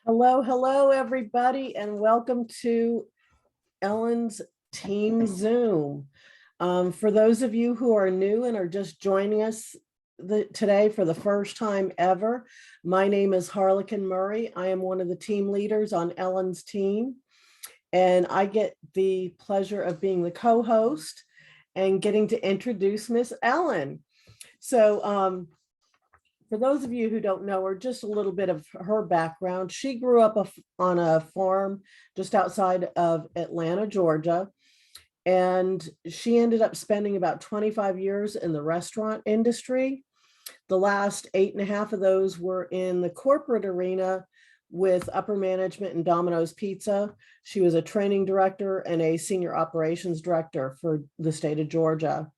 Hello, everybody, and welcome to Ellen's Team Zoom. For those of you who are new and are just joining us today for the first time ever, my name is Harlequin Murray. I am one of the team leaders on Ellen's team, and I get the pleasure of being the co-host and getting to introduce Miss Ellen. So, for those of you who don't know her, just a little bit of her background. She grew up on a farm just outside of Atlanta, Georgia, and she ended up spending about 25 years in the restaurant industry. The last 8.5 of those were in the corporate arena with upper management and Domino's Pizza. She was a training director and a senior operations director for the state of Georgia.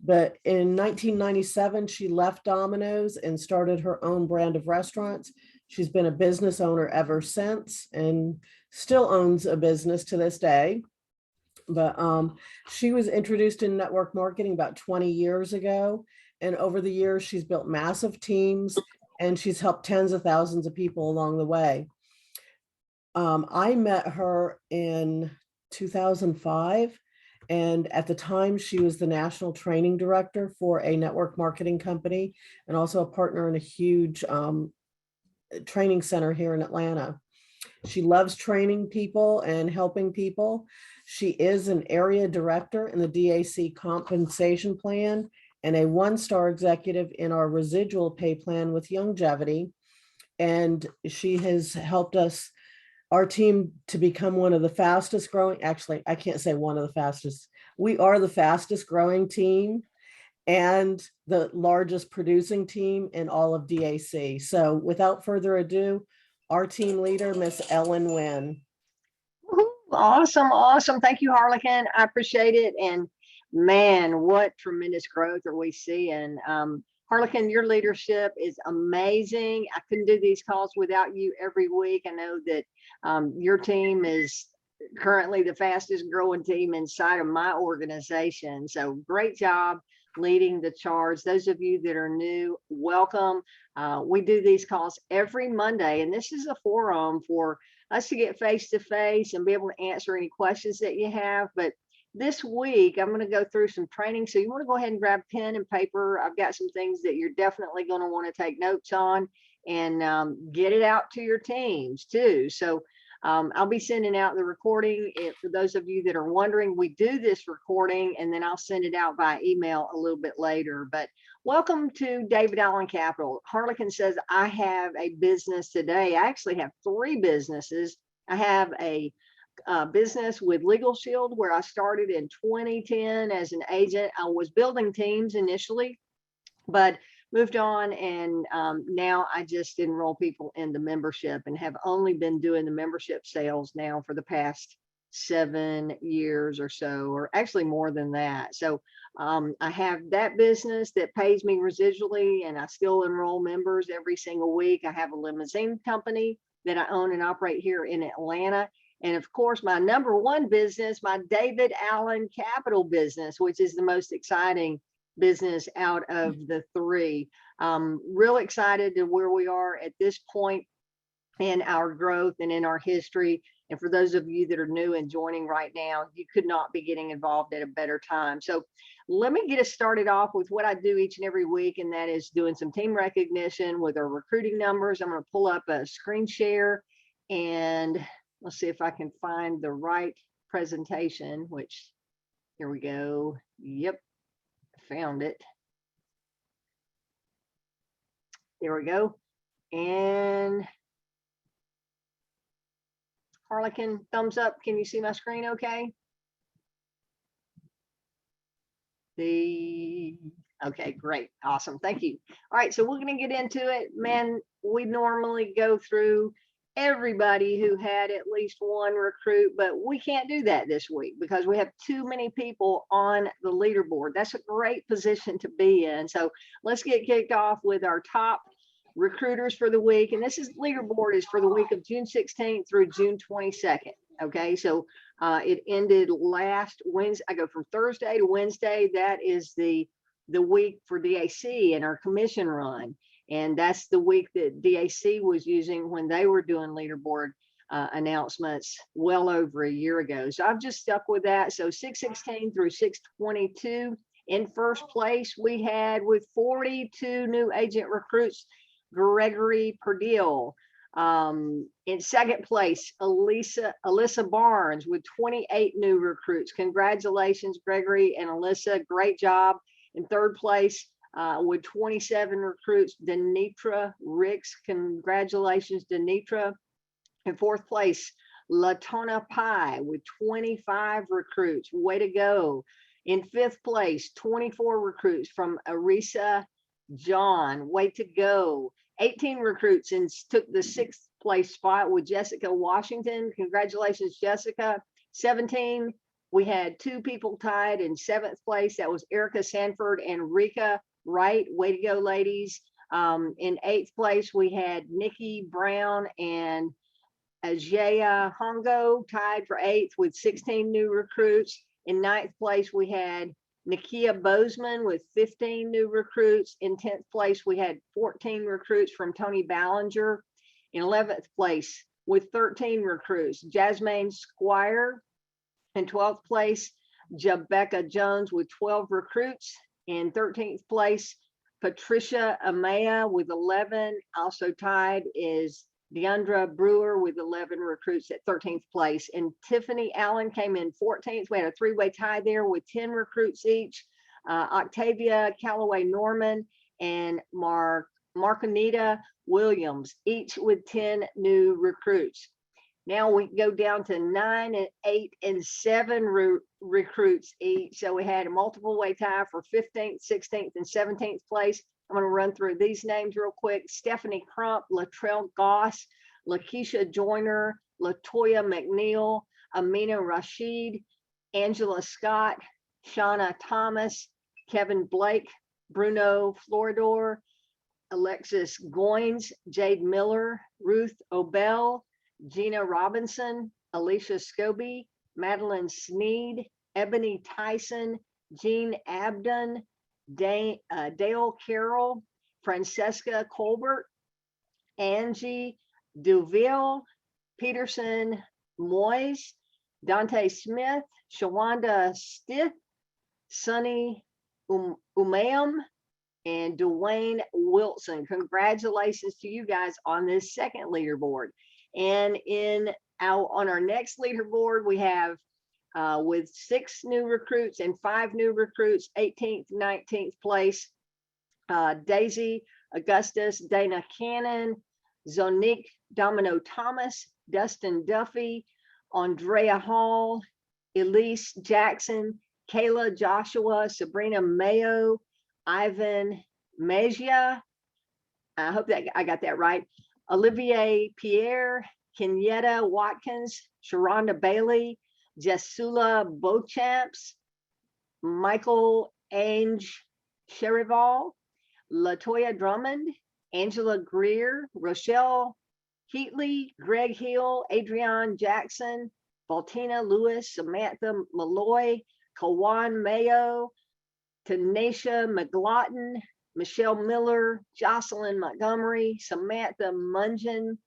But in 1997, she left Domino's and started her own brand of restaurants. She's been a business owner ever since and still owns a business to this day. But she was introduced in network marketing about 20 years ago. And over the years, she's built massive teams and she's helped tens of thousands of people along the way. I met her in 2005. And at the time, she was the national training director for a network marketing company and also a partner in a huge training center here in Atlanta. She loves training people and helping people. She is an area director in the DAC compensation plan and a one-star executive in our residual pay plan with longevity. And she has helped our team to become one of the fastest growing, actually, I can't say one of the fastest. We are the fastest growing team and the largest producing team in all of DAC. So without further ado, our team leader, Miss Ellen Winn. Awesome. Thank you, Harlequin. I appreciate it. And man, what tremendous growth are we seeing? Harlequin, your leadership is amazing. I couldn't do these calls without you every week. I know that your team is currently the fastest growing team inside of my organization. So great job leading the charge. Those of you that are new, welcome. We do these calls every Monday, and this is a forum for us to get face to face and be able to answer any questions that you have. But this week, I'm going to go through some training. So you want to go ahead and grab pen and paper. I've got some things that you're definitely going to want to take notes on and get it out to your teams too. So I'll be sending out the recording. For those of you that are wondering, we do this recording and then I'll send it out by email a little bit later. But welcome to David Allen Capital. Harlequin says, I have a business today. I actually have 3 businesses. I have a business with Legal Shield where I started in 2010 as an agent. I was building teams initially, but moved on, and now I just enroll people in the membership and have only been doing the membership sales now for the past 7 years or so, or actually more than that. So I have that business that pays me residually, and I still enroll members every single week. I have a limousine company that I own and operate here in Atlanta. And of course, my number one business, my David Allen Capital business, which is the most exciting business out of the 3. Real excited to where we are at this point in our growth and in our history. And for those of you that are new and joining right now, you could not be getting involved at a better time. So let me get us started off with what I do each and every week, and that is doing some team recognition with our recruiting numbers. I'm going to pull up a screen share, and let's see if I can find the right presentation, which, here we go. Yep, found it. There we go. And Harlequin, thumbs up. Can you see my screen okay? Okay, great. Awesome. Thank you. All right, so we're going to get into it. Man, we normally go through everybody who had at least one recruit, but we can't do that this week because we have too many people on the leaderboard. That's a great position to be in. So let's get kicked off with our top recruiters for the week. And this is leaderboard is for the week of June 16th through June 22nd. Okay, so it ended last Wednesday. I go from Thursday to Wednesday. That is the week for DAC and our commission run. And that's the week that DAC was using when they were doing leaderboard announcements well over a year ago. So I've just stuck with that. So 616 through 622. In first place, we had with 42 new agent recruits, Gregory Perdil. In second place, Alyssa Barnes with 28 new recruits. Congratulations, Gregory and Alyssa. Great job. In third place, with 27 recruits, Denitra Ricks. Congratulations, Denitra. In fourth place, Latona Pai with 25 recruits. Way to go. In fifth place, 24 recruits from Arisa John. Way to go. 18 recruits and took the sixth place spot with Jessica Washington. Congratulations, Jessica. 17, we had two people tied in seventh place. That was Erica Sanford and Rika Wright. Way to go, ladies. In eighth place, we had Nikki Brown and Ajaya Hongo tied for eighth with 16 new recruits. In ninth place, we had Nakia Bozeman with 15 new recruits. In 10th place, we had 14 recruits from Tony Ballinger. In 11th place, with 13 recruits, Jasmine Squire. In 12th place, Jabecca Jones with 12 recruits. In 13th place, Patricia Amaya with 11. Also tied is Deandra Brewer with 11 recruits at 13th place. And Tiffany Allen came in 14th. We had a three-way tie there with 10 recruits each. Octavia Callaway Norman and Marconita Williams, each with 10 new recruits. Now we go down to 9 and 8 and 7 recruits each. So we had a multiple way tie for 15th, 16th, and 17th place. I'm going to run through these names real quick. Stephanie Crump, Latrell Goss, Lakeisha Joyner, Latoya McNeil, Amina Rashid, Angela Scott, Shauna Thomas, Kevin Blake, Bruno Floridor, Alexis Goins, Jade Miller, Ruth Obel, Gina Robinson, Alicia Scobie, Madeline Sneed, Ebony Tyson, Jean Abdon, Dale Carroll, Francesca Colbert, Angie Duville, Peterson Moyes, Dante Smith, Shawanda Stith, Sonny Umayam, and Dwayne Wilson. Congratulations to you guys on this second leaderboard. And on our next leaderboard, we have with 6 new recruits and 5 new recruits, 18th, 19th place, Daisy Augustus, Dana Cannon, Zonique Domino Thomas, Dustin Duffy, Andrea Hall, Elise Jackson, Kayla Joshua, Sabrina Mayo, Ivan Mejia, I hope that I got that right, Olivier Pierre, Kenyetta Watkins, Sharonda Bailey, Jesula Beauchamps, Michael Ange Cherival, Latoya Drummond, Angela Greer, Rochelle Heatley, Greg Hill, Adrienne Jackson, Valtina Lewis, Samantha Malloy, Kawan Mayo, Tanisha McLaughlin, Michelle Miller, Jocelyn Montgomery, Samantha Mungen,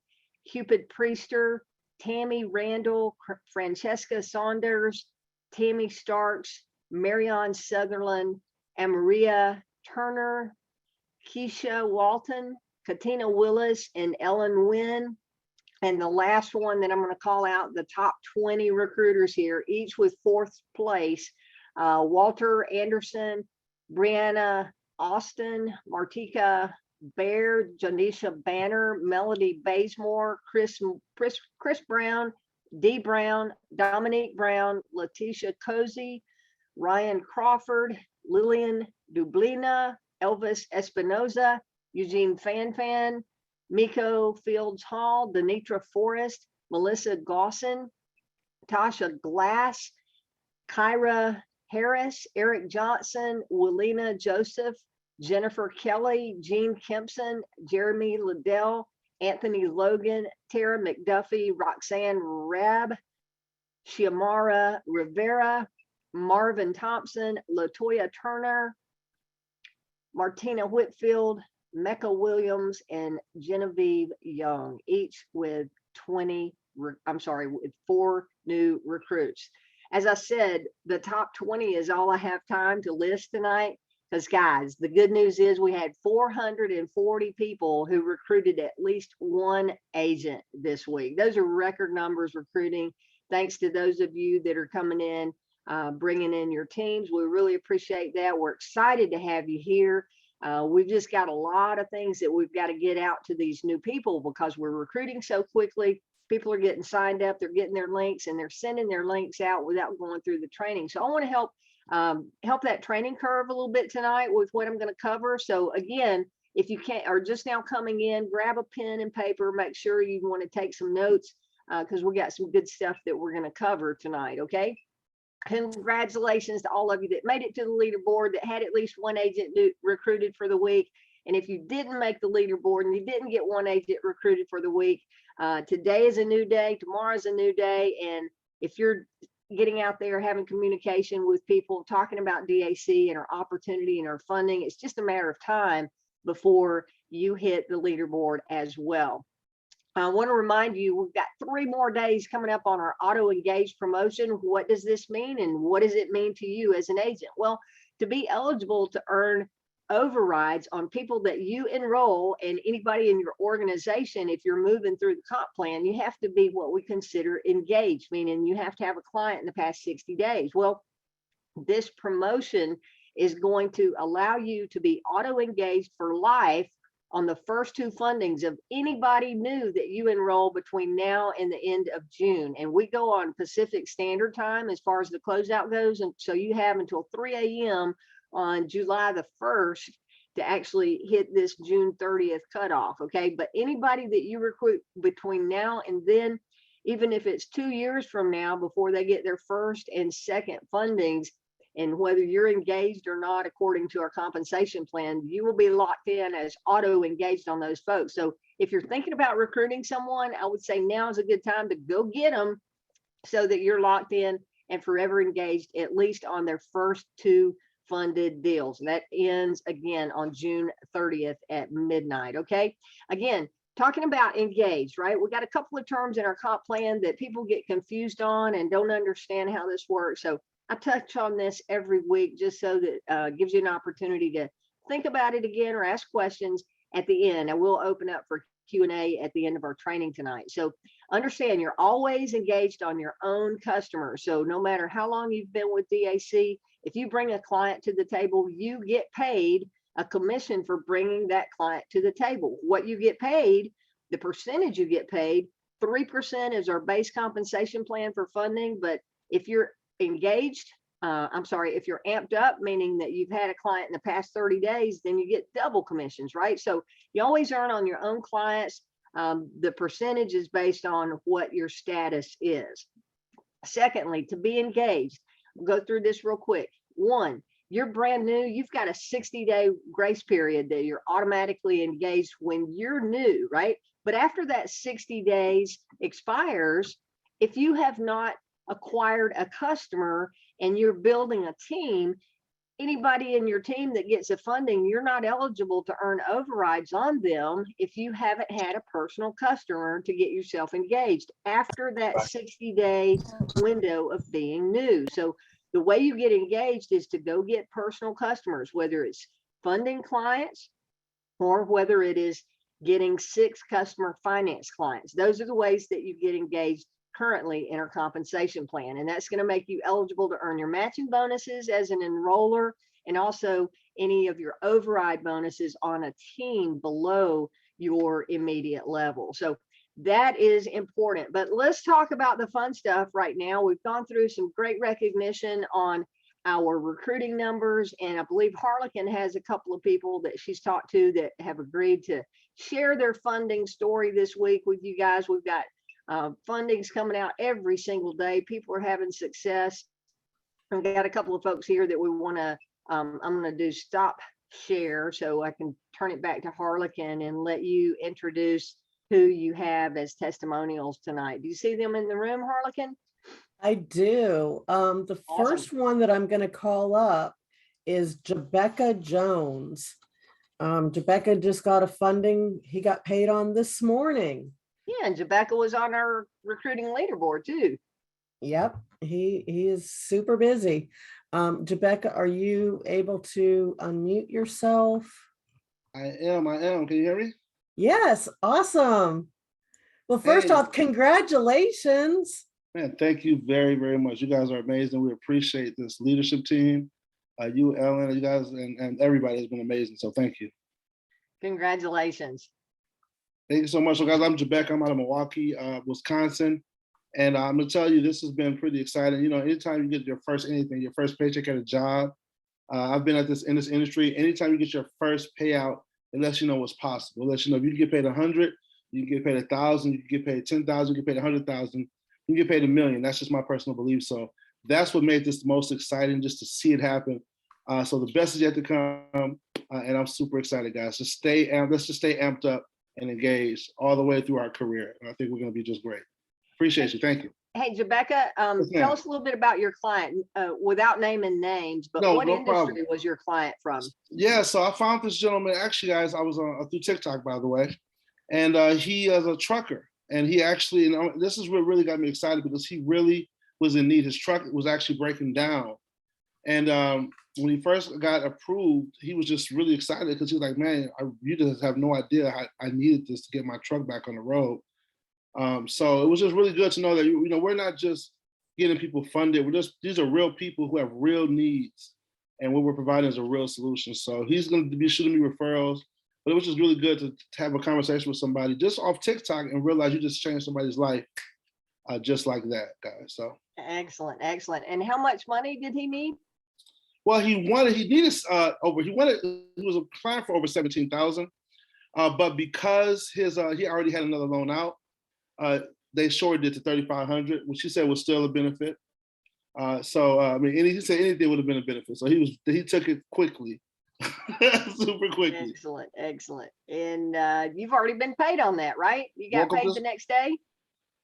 Cupid Priester, Tammy Randall, Francesca Saunders, Tammy Starks, Marion Sutherland, and Maria Turner, Keisha Walton, Katina Willis, and Ellen Wynn. And the last one that I'm going to call out, the top 20 recruiters here, each with 4th place, Walter Anderson, Brianna Austin, Martika Baird, Janisha Banner, Melody Bazemore, Chris Brown, Dee Brown, Dominique Brown, Letitia Cozy, Ryan Crawford, Lillian Dublina, Elvis Espinoza, Eugene Fanfan, Miko Fields Hall, Denitra Forrest, Melissa Gosson, Tasha Glass, Kyra Harris, Eric Johnson, Willina Joseph, Jennifer Kelly, Jean Kempson, Jeremy Liddell, Anthony Logan, Tara McDuffie, Roxanne Rabb, Shiamara Rivera, Marvin Thompson, Latoya Turner, Martina Whitfield, Mecca Williams, and Genevieve Young, each with 4 new recruits. As I said, the top 20 is all I have time to list tonight. Because guys, the good news is we had 440 people who recruited at least one agent this week. Those are record numbers recruiting. Thanks to those of you that are coming in, bringing in your teams. We really appreciate that. We're excited to have you here. We've just got a lot of things that we've got to get out to these new people because we're recruiting so quickly. People are getting signed up, they're getting their links, and they're sending their links out without going through the training. So I want to help that training curve a little bit tonight with what I'm going to cover. So again, if you can't, or just now coming in, grab a pen and paper, make sure you want to take some notes because we got some good stuff that we're going to cover tonight. Okay. Congratulations to all of you that made it to the leaderboard, that had at least one agent recruited for the week. And if you didn't make the leaderboard and you didn't get one agent recruited for the week, today is a new day, tomorrow is a new day. And if you're getting out there, having communication with people, talking about DAC and our opportunity and our funding, it's just a matter of time before you hit the leaderboard as well. I want to remind you, we've got 3 more days coming up on our auto engaged promotion. What does this mean and what does it mean to you as an agent? Well, to be eligible to earn overrides on people that you enroll and anybody in your organization, if you're moving through the comp plan, you have to be what we consider engaged, meaning you have to have a client in the past 60 days. Well, this promotion is going to allow you to be auto engaged for life on the first 2 fundings of anybody new that you enroll between now and the end of June. And we go on Pacific Standard Time as far as the closeout goes. And so you have until 3 a.m. on July the 1st to actually hit this June 30th cutoff. Okay. But anybody that you recruit between now and then, even if it's 2 years from now before they get their first and second fundings, and whether you're engaged or not, according to our compensation plan, you will be locked in as auto engaged on those folks. So if you're thinking about recruiting someone, I would say now is a good time to go get them so that you're locked in and forever engaged, at least on their first 2 funded deals. And that ends again on June 30th at midnight. Okay. Again, talking about engaged, right? We got a couple of terms in our comp plan that people get confused on and don't understand how this works. So I touch on this every week just so that gives you an opportunity to think about it again or ask questions at the end. And we'll open up for Q&A at the end of our training tonight. So understand you're always engaged on your own customers. So no matter how long you've been with DAC, if you bring a client to the table, you get paid a commission for bringing that client to the table. What you get paid, the percentage you get paid, 3% is our base compensation plan for funding. But if you're engaged, if you're amped up, meaning that you've had a client in the past 30 days, then you get double commissions, right? So you always earn on your own clients. The percentage is based on what your status is. Secondly, to be engaged, we'll go through this real quick. 1, you're brand new, you've got a 60-day grace period that you're automatically engaged when you're new, right? But after that 60 days expires, if you have not acquired a customer and you're building a team, anybody in your team that gets a funding, you're not eligible to earn overrides on them if you haven't had a personal customer to get yourself engaged after that 60-day window of being new. So the way you get engaged is to go get personal customers, whether it's funding clients or whether it is getting 6 customer finance clients. Those are the ways that you get engaged currently in our compensation plan. And that's going to make you eligible to earn your matching bonuses as an enroller and also any of your override bonuses on a team below your immediate level. So that is important. But let's talk about the fun stuff right now. We've gone through some great recognition on our recruiting numbers, and I believe Harlequin has a couple of people that she's talked to that have agreed to share their funding story this week with you guys. We've got fundings coming out every single day. People are having success. I've got a couple of folks here that we want to, I'm going to do stop share so I can turn it back to Harlequin and let you introduce who you have as testimonials tonight. Do you see them in the room, Harlequin? I do. The Awesome. first one that I'm going to call up is Jebecca Jones. Jebecca just got a funding. He got paid on this morning. Yeah, and Jebecca was on our recruiting leaderboard too. Yep, he is super busy. Jebecca, are you able to unmute yourself? I am. Can you hear me? Yes, awesome. Well, first Hey. off, congratulations. Man, thank you very, very much. You guys are amazing. We appreciate this leadership team. You, Ellen, you guys, and everybody has been amazing. So thank you. Congratulations. Thank you so much. So guys, I'm Jebecca. I'm out of Milwaukee, Wisconsin. And I'm gonna tell you, this has been pretty exciting. You know, anytime you get your first anything, your first paycheck at a job, I've been in this industry. Anytime you get your first payout, it lets you know what's possible. It lets you know if you can get paid 100, you can get paid 1,000, you can get paid 10,000, you can get paid 100,000, you can get paid $1 million. That's just my personal belief. So that's what made this the most exciting, just to see it happen. So the best is yet to come, and I'm super excited, guys. Let's just stay amped up and engaged all the way through our career. And I think we're going to be just great. Appreciate you. Thank you. Hey, Jebecca, tell us a little bit about your client without naming names, but what industry problem. was your client from? Yeah, so I found this gentleman. Actually, guys, I was through TikTok, by the way, and he is a trucker. And he actually, and this is what really got me excited, because he really was in need. His truck was actually breaking down. And when he first got approved, he was just really excited, because he was like, man, you just have no idea how I needed this to get my truck back on the road. So it was just really good to know that, you know, we're not just getting people funded. These are real people who have real needs, and what we're providing is a real solution. So he's going to be shooting me referrals, but it was just really good to have a conversation with somebody just off TikTok and realize you just changed somebody's life just like that, guys. So excellent. And how much money did he need? Well, he was applying for over 17,000, but because he already had another loan out, they shorted it to 3,500, which he said was still a benefit. I mean, he said anything would have been a benefit. So he took it quickly, super quickly. Excellent. And you've already been paid on that, right? You got paid the next day?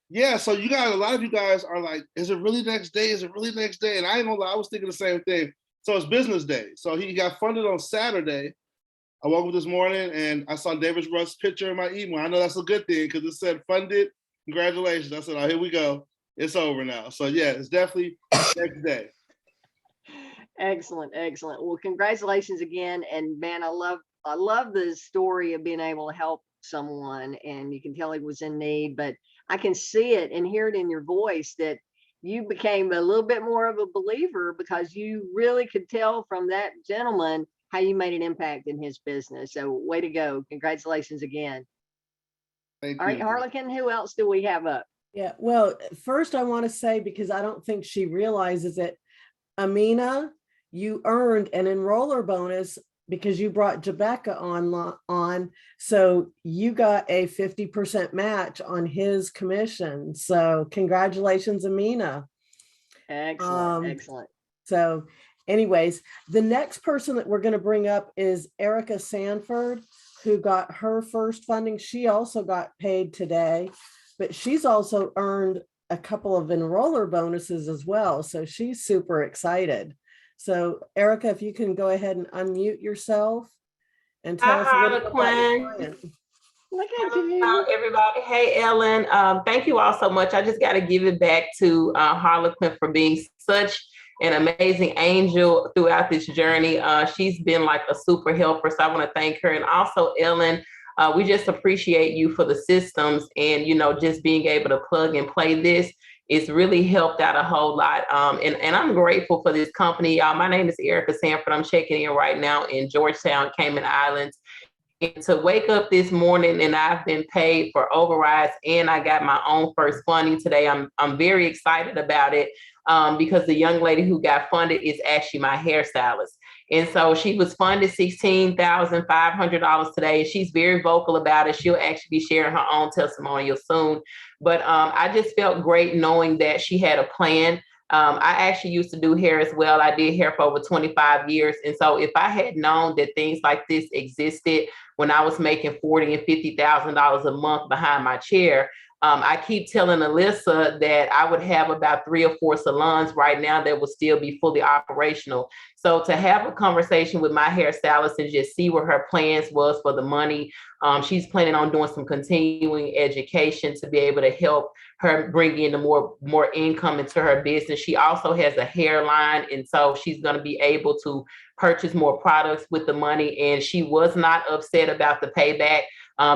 Yeah. So a lot of you guys are like, is it really next day? Is it really next day? And I ain't gonna lie, I was thinking the same thing. So it's business day. So he got funded on Saturday. I woke up this morning and I saw David Russ's picture in my email. I know that's a good thing, because it said funded. Congratulations. I said, oh, here we go. It's over now. So yeah, it's definitely next day. Excellent. Well, congratulations again. And man, I love the story of being able to help someone, and you can tell he was in need, but I can see it and hear it in your voice that you became a little bit more of a believer, because you really could tell from that gentleman how you made an impact in his business. So way to go. Congratulations again. Thank you. All right, Harlequin, who else do we have up? Yeah, well, first I want to say, because I don't think she realizes it, Amina, you earned an enroller bonus because you brought Jebecca on, so you got a 50% match on his commission. So congratulations, Amina. Excellent. So anyways, the next person that we're going to bring up is Erica Sanford, who got her first funding. She also got paid today, but she's also earned a couple of enroller bonuses as well. So she's super excited. So Erica, if you can go ahead and unmute yourself and tell us a little bit about your client. Look at you. Hello, everybody. Hey, Ellen. Thank you all so much. I just got to give it back to Harlequin for being such an amazing angel throughout this journey. She's been like a super helper. So I want to thank her. And also, Ellen, we just appreciate you for the systems and, you know, just being able to plug and play this. It's really helped out a whole lot. And I'm grateful for this company. My name is Erica Sanford. I'm checking in right now in Georgetown, Cayman Islands. And to wake up this morning and I've been paid for overrides and I got my own first funding today. I'm very excited about it because the young lady who got funded is actually my hairstylist. And so she was funded $16,500 today. She's very vocal about it. She'll actually be sharing her own testimonial soon. But I just felt great knowing that she had a plan. I actually used to do hair as well. I did hair for over 25 years. And so if I had known that things like this existed when I was making $40,000 and $50,000 a month behind my chair, I keep telling Alyssa that I would have about 3 or 4 salons right now that will still be fully operational. So to have a conversation with my hairstylist and just see what her plans was for the money, she's planning on doing some continuing education to be able to help her bring in the more income into her business. She also has a hairline, and so she's going to be able to purchase more products with the money. And she was not upset about the payback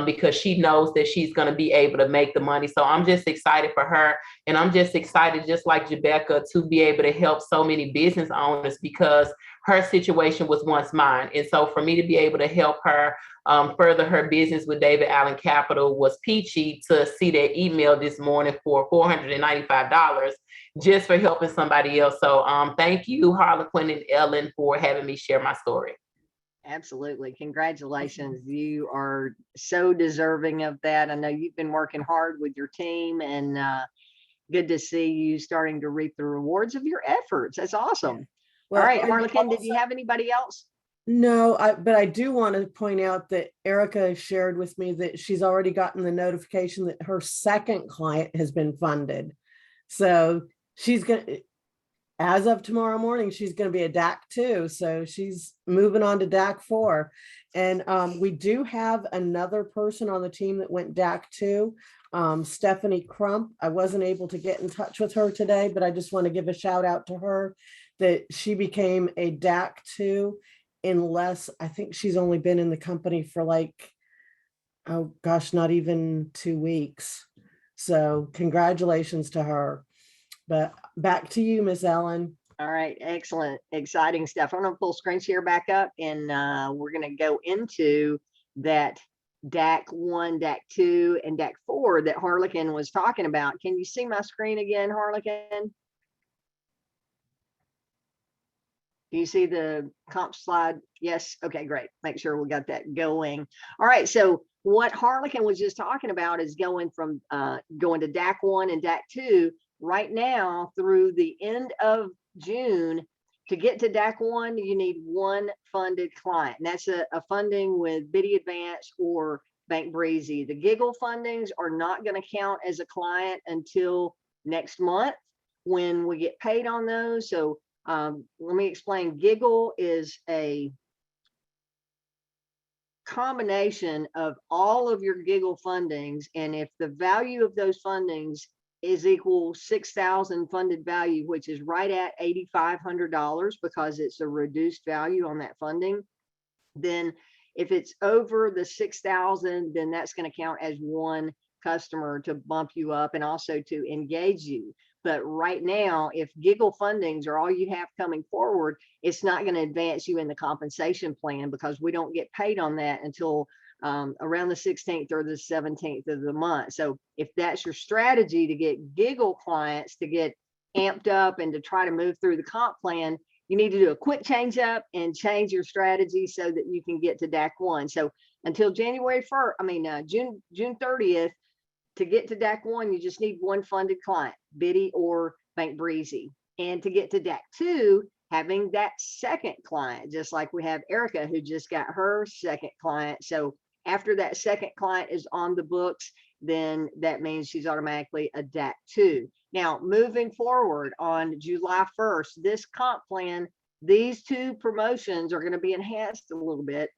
because she knows that she's going to be able to make the money. So I'm just excited for her. And I'm just excited, just like Jebecca, to be able to help so many business owners, because her situation was once mine. And so for me to be able to help her further her business with David Allen Capital was peachy to see that email this morning for $495 just for helping somebody else. So thank you, Harlequin and Ellen, for having me share my story. Absolutely. Congratulations. You are so deserving of that. I know you've been working hard with your team, and good to see you starting to reap the rewards of your efforts. That's awesome. Well, all right, Harlequin, did you have anybody else? No, but I do want to point out that Erica shared with me that she's already gotten the notification that her second client has been funded. So she's going to, as of tomorrow morning, she's going to be a DAC 2. So she's moving on to DAC 4. And we do have another person on the team that went DAC 2, Stephanie Crump. I wasn't able to get in touch with her today, but I just want to give a shout out to her that she became a DAC 2 unless, I think she's only been in the company for like, oh gosh, not even 2 weeks. So congratulations to her. But back to you, Miss Ellen. All right, excellent, exciting stuff. I'm gonna pull screen share back up, and we're gonna go into that DAC 1, DAC 2, and DAC 4 that Harlequin was talking about. Can you see my screen again, Harlequin? Do you see the comp slide? Yes. Okay, great. Make sure we got that going. All right. So what Harlequin was just talking about is going from going to DAC 1 and DAC 2 right now through the end of June. To get to DAC 1, you need one funded client. And that's a funding with Biddy Advance or Bank Breezy. The Giggle fundings are not going to count as a client until next month when we get paid on those. So let me explain. Giggle is a combination of all of your Giggle fundings, and if the value of those fundings is equal 6,000 funded value, which is right at $8,500 because it's a reduced value on that funding, then if it's over the 6,000, then that's going to count as one customer to bump you up and also to engage you. But right now, if Giggle fundings are all you have coming forward, it's not going to advance you in the compensation plan because we don't get paid on that until around the 16th or the 17th of the month. So if that's your strategy to get Giggle clients to get amped up and to try to move through the comp plan, you need to do a quick change up and change your strategy so that you can get to DAC 1. So until January 1st, June 30th, to get to DAC 1, you just need one funded client, Biddy or Bank Breezy. And to get to DAC 2, having that second client, just like we have Erica, who just got her second client. So after that second client is on the books, then that means she's automatically a DAC 2. Now, moving forward on July 1st, this comp plan, these two promotions are going to be enhanced a little bit.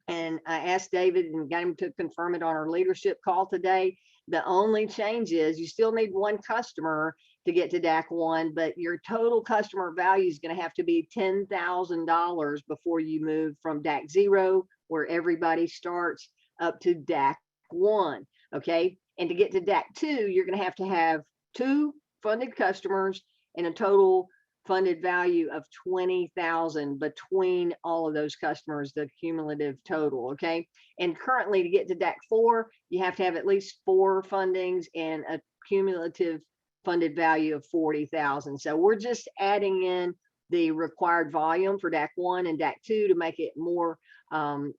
And I asked David and got him to confirm it on our leadership call today. The only change is you still need one customer to get to DAC 1, but your total customer value is going to have to be $10,000 before you move from DAC 0, where everybody starts, up to DAC 1. Okay. And to get to DAC 2, you're going to have 2 funded customers and a total funded value of 20,000 between all of those customers, the cumulative total. Okay. And currently to get to DAC 4, you have to have at least 4 fundings and a cumulative funded value of 40,000. So we're just adding in the required volume for DAC 1 and DAC 2 to make it more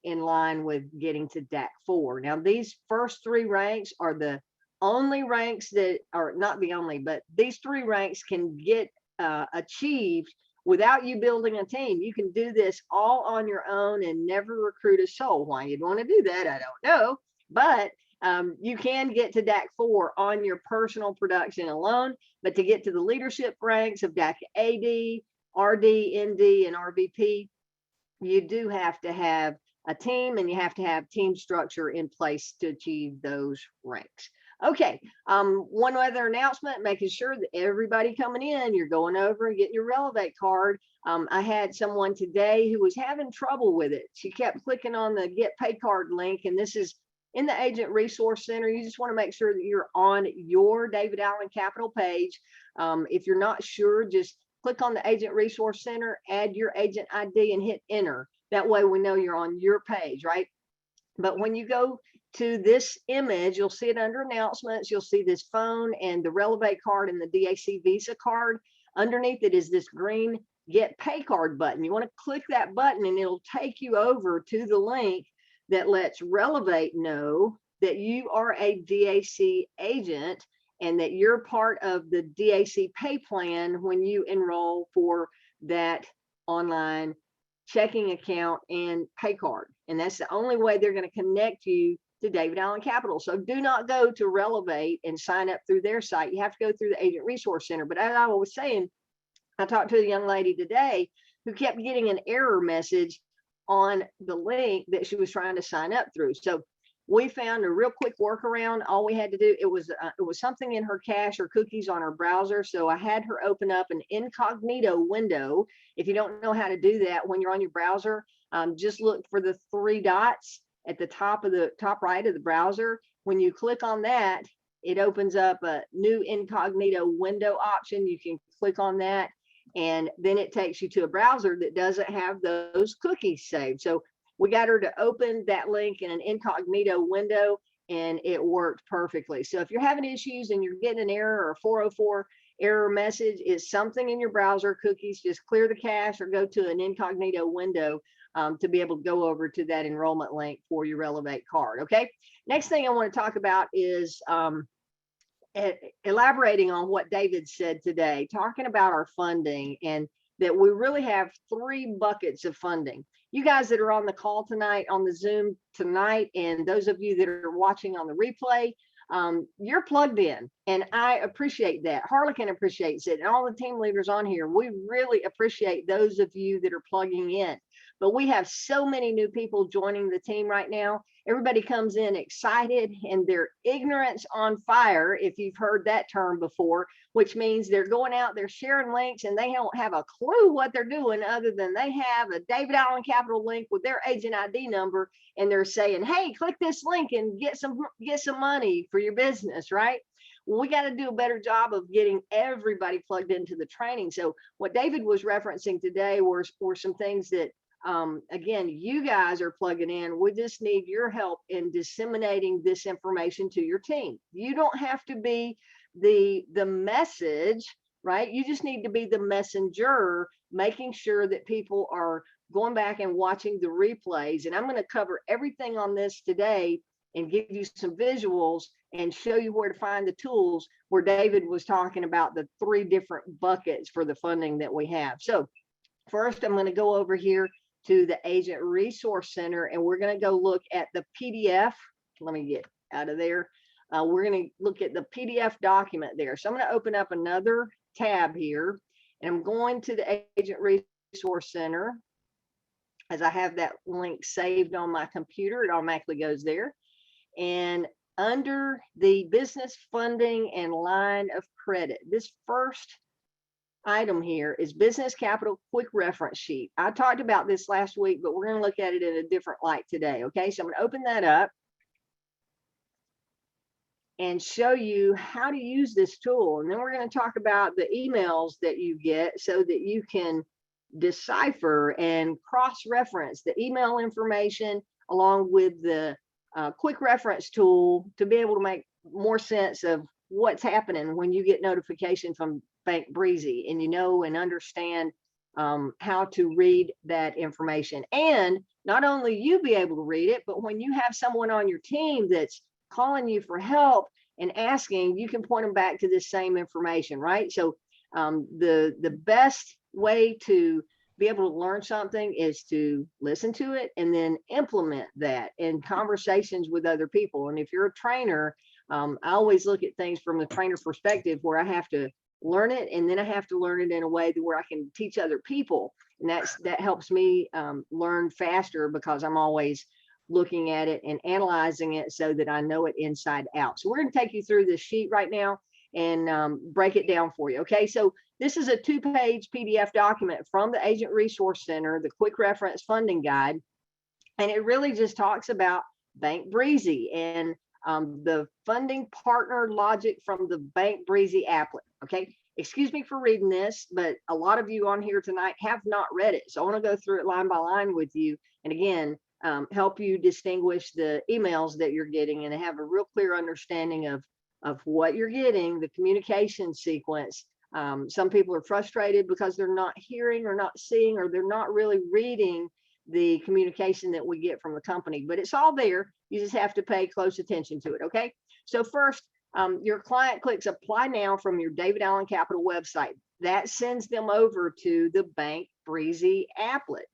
in line with getting to DAC 4. Now, these first 3 ranks are the only ranks that are not the only, but these 3 ranks can get achieved without you building a team. You can do this all on your own and never recruit a soul. Why you'd want to do that, I don't know. But You can get to DAC 4 on your personal production alone, but to get to the leadership ranks of DAC AD, RD, ND, and RVP, you do have to have a team, and you have to have team structure in place to achieve those ranks. Okay, one other announcement, making sure that everybody coming in, you're going over and getting your Relevate card. I had someone today who was having trouble with it. She kept clicking on the Get Pay Card link, and this is in the Agent Resource Center. You just want to make sure that you're on your David Allen Capital page. If you're not sure, just click on the Agent Resource Center, add your agent ID, and hit enter. That way we know you're on your page, right? But when you go to this image, you'll see it under announcements. You'll see this phone and the Relevate card and the DAC Visa card. Underneath it is this green Get Pay Card button. You want to click that button, and it'll take you over to the link that lets Relevate know that you are a DAC agent and that you're part of the DAC pay plan when you enroll for that online checking account and pay card. And that's the only way they're going to connect you to David Allen Capital. So do not go to Relevate and sign up through their site. You have to go through the Agent Resource Center. But as I was saying, I talked to a young lady today who kept getting an error message on the link that she was trying to sign up through. So we found a real quick workaround. All we had to do, it was something in her cache or cookies on her browser. So I had her open up an incognito window. If you don't know how to do that when you're on your browser, just look for the 3 dots at the top right of the browser. When you click on that, it opens up a new incognito window option. You can click on that, and then it takes you to a browser that doesn't have those cookies saved. So we got her to open that link in an incognito window, and it worked perfectly. So if you're having issues and you're getting an error or a 404 error message, it's something in your browser cookies, just clear the cache or go to an incognito window to be able to go over to that enrollment link for your Relevate card. Okay. Next thing I want to talk about is elaborating on what David said today, talking about our funding, and that we really have 3 buckets of funding. You guys that are on the call tonight, on the Zoom tonight, and those of you that are watching on the replay, you're plugged in, and I appreciate that. Harlequin appreciates it, and all the team leaders on here, we really appreciate those of you that are plugging in. But we have so many new people joining the team right now. Everybody comes in excited and their ignorance on fire, if you've heard that term before, which means they're going out, they're sharing links, and they don't have a clue what they're doing other than they have a David Allen Capital link with their agent ID number, and they're saying, hey, click this link and get some money for your business, right? Well, we got to do a better job of getting everybody plugged into the training. So what David was referencing today were some things that again, you guys are plugging in. We just need your help in disseminating this information to your team. You don't have to be the message, right? You just need to be the messenger, making sure that people are going back and watching the replays. And I'm going to cover everything on this today and give you some visuals and show you where to find the tools where David was talking about the 3 different buckets for the funding that we have. So first, I'm going to go over here to the Agent Resource Center, and we're going to go look at the PDF. Let me get out of there. We're going to look at the PDF document there. So I'm going to open up another tab here, and I'm going to the Agent Resource Center. As I have that link saved on my computer, it automatically goes there. And under the business funding and line of credit, this first item here is business capital quick reference sheet. I talked about this last week, but we're going to look at it in a different light today. Okay, so I'm going to open that up and show you how to use this tool. And then we're going to talk about the emails that you get so that you can decipher and cross-reference the email information along with the quick reference tool to be able to make more sense of what's happening when you get notification from Bank Breezy, and you know and understand how to read that information. And not only you be able to read it, but when you have someone on your team that's calling you for help and asking, you can point them back to this same information, right? So the best way to be able to learn something is to listen to it and then implement that in conversations with other people. And if you're a trainer, I always look at things from the trainer perspective, where I have to learn it, and then I have to learn it in a way that where I can teach other people. And that helps me learn faster, because I'm always looking at it and analyzing it so that I know it inside out. So we're going to take you through this sheet right now and break it down for you. Okay, so this is a 2-page PDF document from the Agent Resource Center, the Quick Reference Funding Guide. And it really just talks about Bank Breezy and the funding partner logic from the Bank Breezy applet. Okay, excuse me for reading this, but a lot of you on here tonight have not read it. So I want to go through it line by line with you. And again, help you distinguish the emails that you're getting and have a real clear understanding of what you're getting, the communication sequence. Some people are frustrated because they're not hearing or not seeing, or they're not really reading the communication that we get from the company, but it's all there. You just have to pay close attention to it. Okay. So first, your client clicks apply now from your David Allen Capital website. That sends them over to the Bank Breezy applet.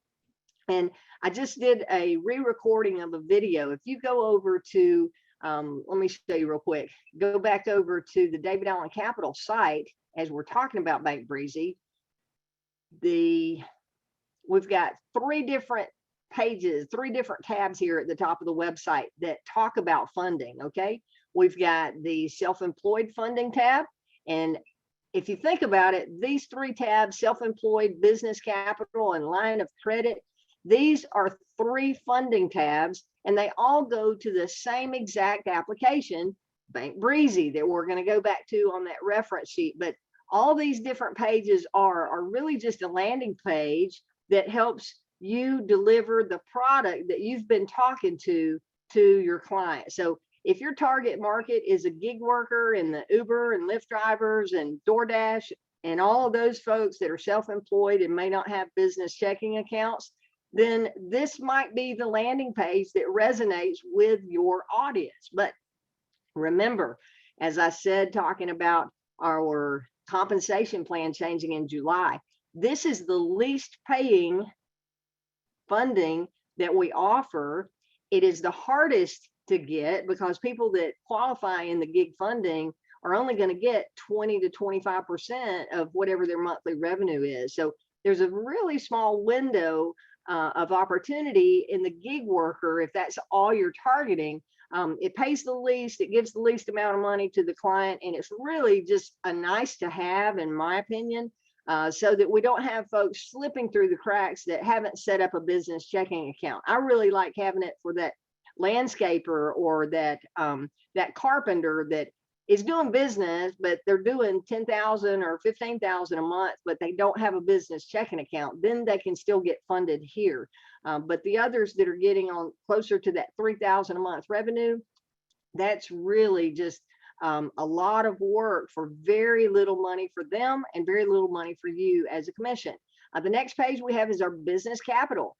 And I just did a re-recording of a video. If you go over to, let me show you real quick, go back over to the David Allen Capital site as we're talking about Bank Breezy. We've got 3 different pages, 3 different tabs here at the top of the website that talk about funding. Okay, we've got the self-employed funding tab. And if you think about it, these 3 tabs, self-employed, business capital, and line of credit, these are 3 funding tabs, and they all go to the same exact application, Bank Breezy, that we're going to go back to on that reference sheet. But all these different pages are really just a landing page that helps you deliver the product that you've been talking to your client. So if your target market is a gig worker and the Uber and Lyft drivers and DoorDash and all of those folks that are self-employed and may not have business checking accounts, then this might be the landing page that resonates with your audience. But remember, as I said, talking about our compensation plan changing in July, this is the least paying funding that we offer. It is the hardest to get because people that qualify in the gig funding are only going to get 20 to 25% of whatever their monthly revenue is. So there's a really small window of opportunity in the gig worker if that's all you're targeting. It pays the least, it gives the least amount of money to the client, and it's really just a nice to have, in my opinion, so that we don't have folks slipping through the cracks that haven't set up a business checking account. I really like having it for that landscaper or that carpenter that is doing business, but they're doing $10,000 or $15,000 a month, but they don't have a business checking account. Then they can still get funded here. But the others that are getting on closer to that $3,000 a month revenue, that's really just a lot of work for very little money for them and very little money for you as a commission. The next page we have is our business capital.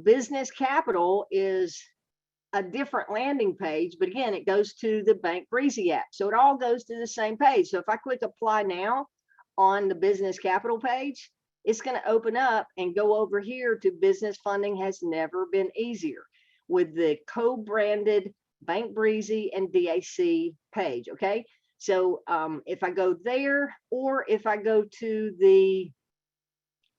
Business capital is a different landing page, but again, it goes to the Bank Breezy app. So it all goes to the same page. So if I click apply now on the business capital page, it's going to open up and go over here to business funding has never been easier with the co-branded Bank Breezy and DAC page. Okay. So if I go there, or if I go to the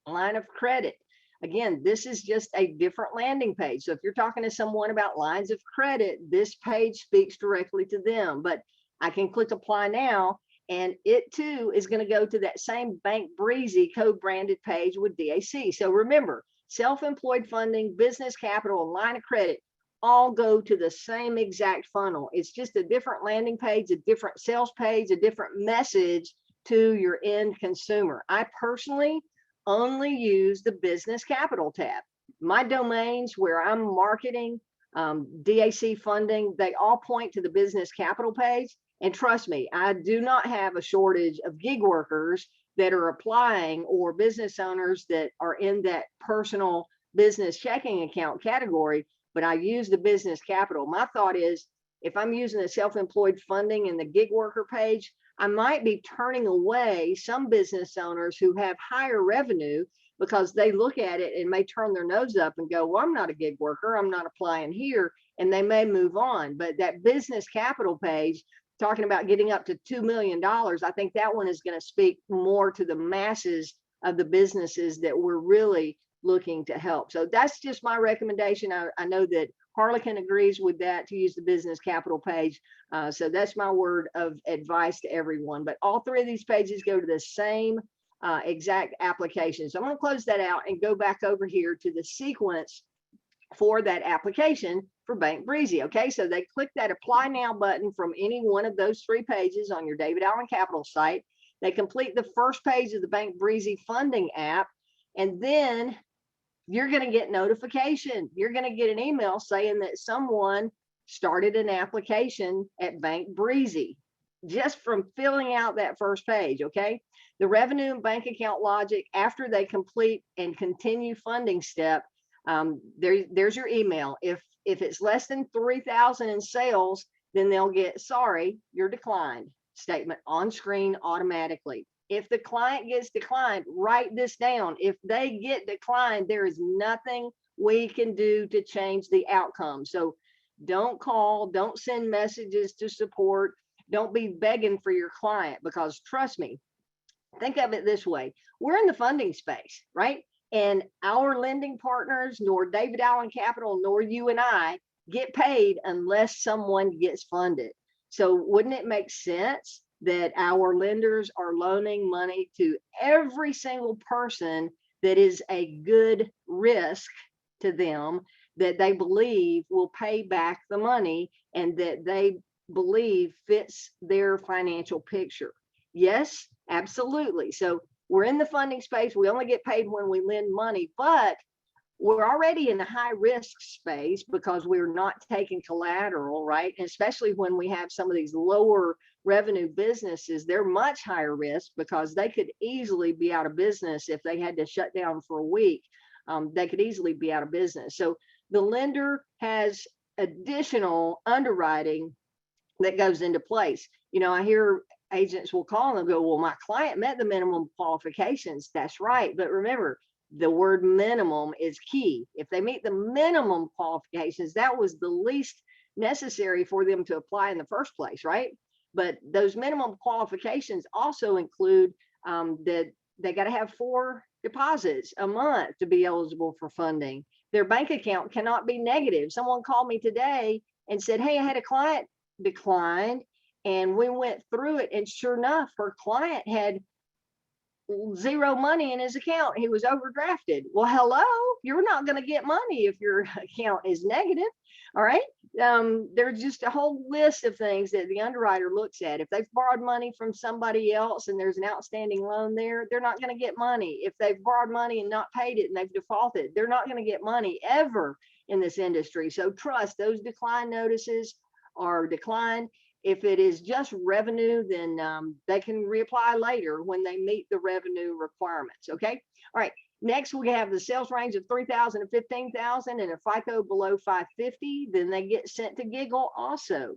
line of credit, again, this is just a different landing page. So if you're talking to someone about lines of credit, this page speaks directly to them. But I can click apply now, and it too is going to go to that same Bank Breezy co-branded page with DAC. So remember, self-employed funding, business capital, and line of credit all go to the same exact funnel. It's just a different landing page, a different sales page, a different message to your end consumer. I personally only use the business capital tab. My domains where I'm marketing, DAC funding, they all point to the business capital page. And trust me, I do not have a shortage of gig workers that are applying or business owners that are in that personal business checking account category, but I use the business capital. My thought is, if I'm using the self-employed funding in the gig worker page, I might be turning away some business owners who have higher revenue because they look at it and may turn their nose up and go, well, I'm not a gig worker, I'm not applying here, and they may move on. But that business capital page, talking about getting up to $2 million, I think that one is going to speak more to the masses of the businesses that we're really looking to help. So that's just my recommendation. I know that Harlequin agrees with that, to use the business capital page. So that's my word of advice to everyone. But all three of these pages go to the same exact application. So I'm going to close that out and go back over here to the sequence for that application for Bank Breezy. Okay, so they click that apply now button from any one of those three pages on your David Allen Capital site. They complete the first page of the Bank Breezy funding app, and then you're going to get notification. You're going to get an email saying that someone started an application at Bank Breezy just from filling out that first page. Okay, the revenue and bank account logic after they complete and continue funding step. There's your email. If it's less than 3,000 in sales, then they'll get, sorry, you're declined statement on screen automatically. If the client gets declined, write this down. If they get declined, there is nothing we can do to change the outcome. So don't call, don't send messages to support, don't be begging for your client, because trust me, think of it this way. We're in the funding space, right? And our lending partners, nor David Allen Capital, nor you and I get paid unless someone gets funded. So wouldn't it make sense that our lenders are loaning money to every single person that is a good risk to them, that they believe will pay back the money and that they believe fits their financial picture? Yes, absolutely. So we're in the funding space. We only get paid when we lend money, but we're already in a high risk space because we're not taking collateral, right? And especially when we have some of these lower revenue businesses, they're much higher risk because they could easily be out of business if they had to shut down for a week. They could easily be out of business. So the lender has additional underwriting that goes into place. You know, I hear agents will call and go, well, my client met the minimum qualifications. That's right. But remember, the word minimum is key. If they meet the minimum qualifications, that was the least necessary for them to apply in the first place, right? But those minimum qualifications also include that they got to have 4 deposits a month to be eligible for funding. Their bank account cannot be negative. Someone called me today and said, hey, I had a client declined, and we went through it, and sure enough, her client had zero money in his account. He was overdrafted. Well, hello, you're not going to get money if your account is negative. All right. There's just a whole list of things that the underwriter looks at. If they've borrowed money from somebody else and there's an outstanding loan there, they're not going to get money. If they've borrowed money and not paid it and they've defaulted, they're not going to get money ever in this industry. So trust, those decline notices are declined. If it is just revenue, then they can reapply later when they meet the revenue requirements. Okay. All right. Next, we have the sales range of 3,000 to 15,000 and a FICO below 550. Then they get sent to Giggle also.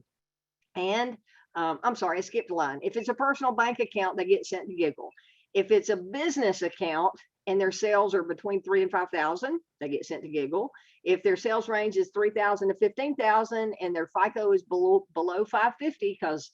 And I'm sorry, I skipped a line. If it's a personal bank account, they get sent to Giggle. If it's a business account and their sales are between 3,000 and 5,000, they get sent to Giggle. If their sales range is 3,000 to 15,000 and their FICO is below 550, because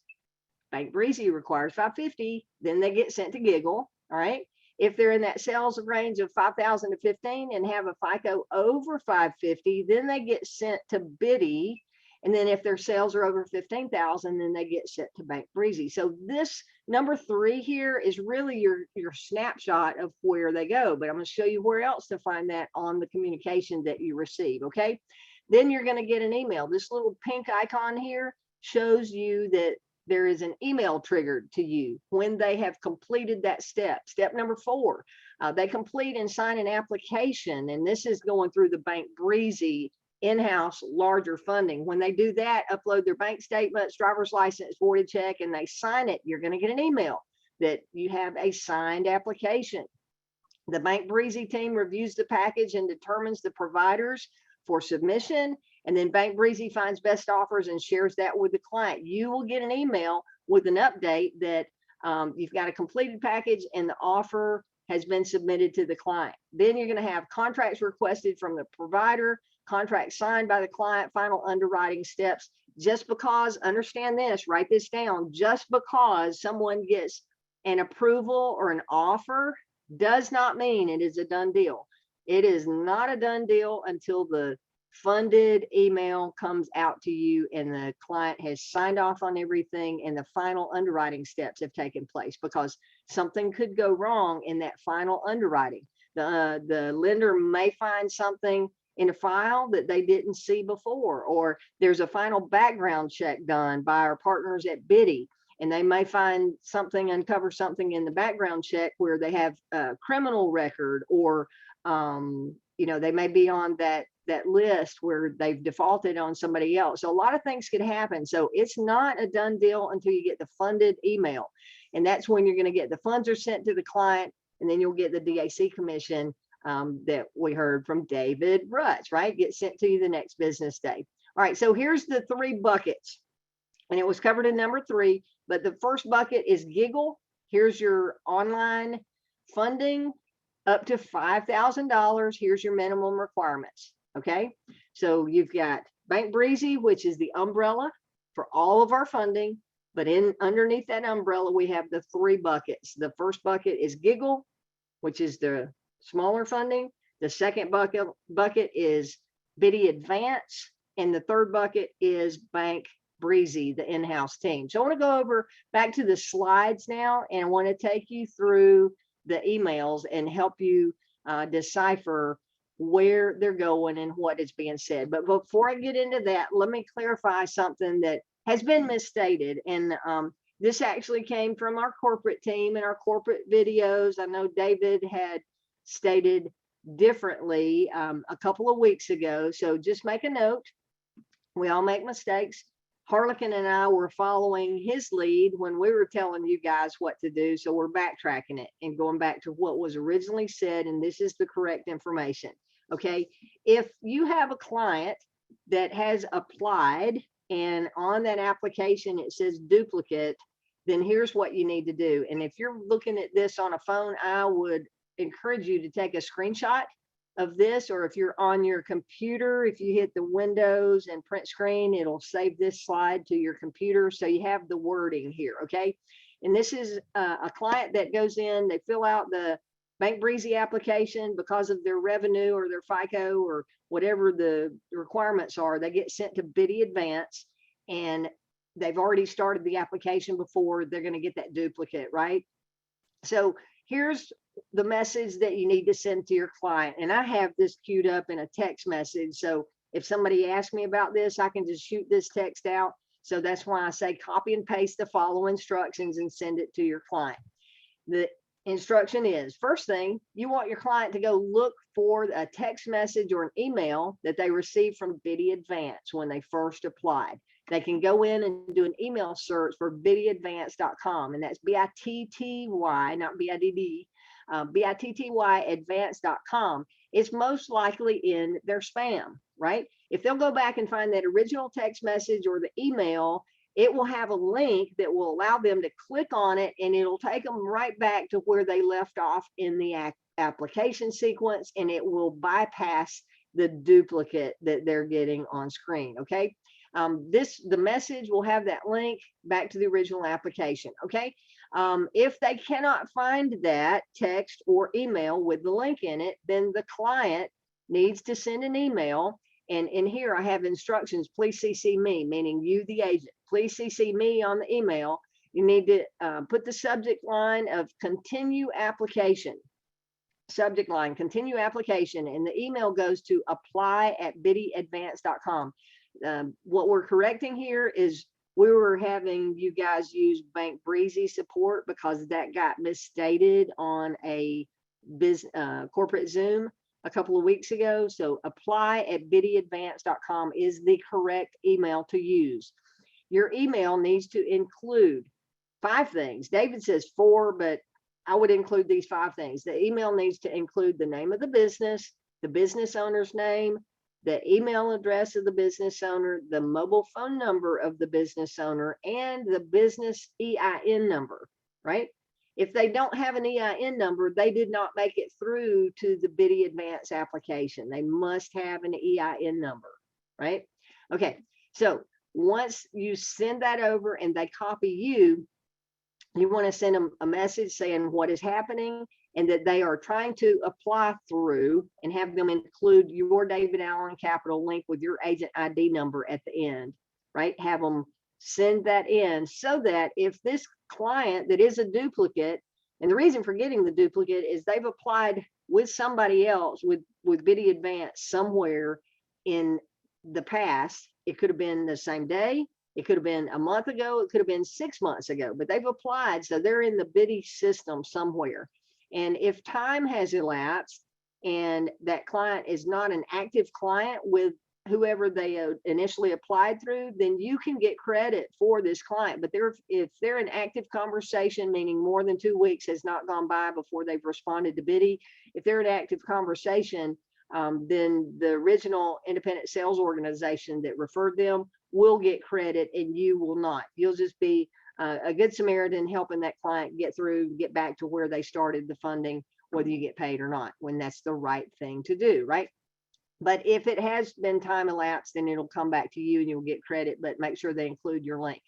Bank Breezy requires 550, then they get sent to Giggle. All right. If they're in that sales range of 5,000 to 15 and have a FICO over 550, then they get sent to Biddy. And then if their sales are over 15,000, then they get sent to Bank Breezy. So this number 3 here is really your snapshot of where they go. But I'm going to show you where else to find that on the communication that you receive. Okay. Then you're going to get an email. This little pink icon here shows you that there is an email triggered to you when they have completed that step. Step number 4, they complete and sign an application. And this is going through the Bank Breezy in-house larger funding. When they do that, upload their bank statements, driver's license, voided check, and they sign it, you're going to get an email that you have a signed application. The Bank Breezy team reviews the package and determines the providers for submission. And then Bank Breezy finds best offers and shares that with the client. You will get an email with an update that you've got a completed package and the offer has been submitted to the client. Then you're going to have contracts requested from the provider, contracts signed by the client, final underwriting steps. Just because, understand this, write this down, just because someone gets an approval or an offer does not mean it is a done deal. It is not a done deal until the funded email comes out to you and the client has signed off on everything and the final underwriting steps have taken place, because something could go wrong in that final underwriting. The lender may find something in a file that they didn't see before, or there's a final background check done by our partners at Biddy, and they may find something, uncover something in the background check where they have a criminal record, or they may be on that list where they've defaulted on somebody else. So a lot of things could happen. So it's not a done deal until you get the funded email. And that's when you're going to get the funds are sent to the client, and then you'll get the DAC commission that we heard from David Rutz, right? Get sent to you the next business day. All right, so here's the 3 buckets. And it was covered in number 3, but the first bucket is Giggle. Here's your online funding up to $5,000. Here's your minimum requirements. Okay, so you've got Bank Breezy, which is the umbrella for all of our funding, but underneath that umbrella, we have the 3 buckets. The first bucket is Giggle, which is the smaller funding. The second bucket is Biddy Advance, and the third bucket is Bank Breezy, the in-house team. So I want to go over back to the slides now, and I want to take you through the emails and help you decipher where they're going and what is being said. But before I get into that, let me clarify something that has been misstated. And this actually came from our corporate team and our corporate videos. I know David had stated differently a couple of weeks ago. So just make a note. We all make mistakes. Harlequin and I were following his lead when we were telling you guys what to do. So we're backtracking it and going back to what was originally said. And this is the correct information. Okay. If you have a client that has applied and on that application it says duplicate, then here's what you need to do. And if you're looking at this on a phone, I would encourage you to take a screenshot of this, or if you're on your computer, if you hit the Windows and print screen, it'll save this slide to your computer. So you have the wording here. Okay. And this is a client that goes in, they fill out the Bank Breezy application because of their revenue or their FICO or whatever the requirements are. They get sent to Biddy Advance, and they've already started the application before. They're going to get that duplicate, right? So here's the message that you need to send to your client. And I have this queued up in a text message. So if somebody asks me about this, I can just shoot this text out. So that's why I say copy and paste the following instructions and send it to your client. The instruction is, first thing, you want your client to go look for a text message or an email that they received from Biddy Advance when they first applied. They can go in and do an email search for biddyadvance.com, and that's B-I-T-T-Y, not B-I-D-D, B-I-T-T-Y advance.com. It's most likely in their spam, right? If they'll go back and find that original text message or the email, it will have a link that will allow them to click on it, and it'll take them right back to where they left off in the application sequence, and it will bypass the duplicate that they're getting on screen. Okay. The message will have that link back to the original application. Okay. If they cannot find that text or email with the link in it, then the client needs to send an email. And in here, I have instructions. Please CC me, meaning you, the agent. Please CC me on the email. You need to put the subject line of continue application. Subject line, continue application. And the email goes to apply@biddyadvance.com. What we're correcting here is we were having you guys use Bank Breezy support because that got misstated on a corporate Zoom a couple of weeks ago. So apply@biddyadvance.com is the correct email to use. Your email needs to include 5 things. David says 4, but I would include these 5 things. The email needs to include the name of the business owner's name, the email address of the business owner, the mobile phone number of the business owner, and the business EIN number, right? If they don't have an EIN number, they did not make it through to the BIDI Advance application. They must have an EIN number, right? Okay, so once you send that over and they copy you, you want to send them a message saying what is happening and that they are trying to apply through, and have them include your David Allen Capital link with your agent ID number at the end, right? Have them send that in so that if this client that is a duplicate, and the reason for getting the duplicate is they've applied with somebody else with BIDI Advance somewhere in the past. It could have been the same day, it could have been a month ago, it could have been 6 months ago, but they've applied, so they're in the BIDI system somewhere. And if time has elapsed and that client is not an active client with whoever they initially applied through, then you can get credit for this client. But if they're in active conversation, meaning more than 2 weeks has not gone by before they've responded to BIDI, if they're in active conversation, then the original independent sales organization that referred them will get credit and you will not. You'll just be a good Samaritan helping that client get back to where they started the funding, whether you get paid or not, when that's the right thing to do, right? But if it has been time elapsed, then it'll come back to you and you'll get credit, but make sure they include your link.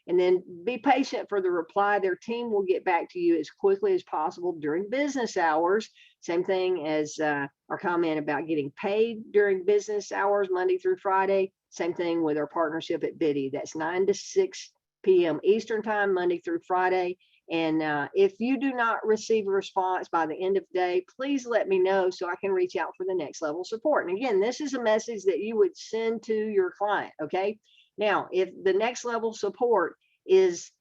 And then be patient for the reply. Their team will get back to you as quickly as possible during business hours. Same thing as our comment about getting paid during business hours, Monday through Friday. Same thing with our partnership at BIDI. That's 9 to 6 p.m. Eastern time, Monday through Friday. And if you do not receive a response by the end of the day, please let me know so I can reach out for the next level support. And again, this is a message that you would send to your client, okay? Now, if the next level support is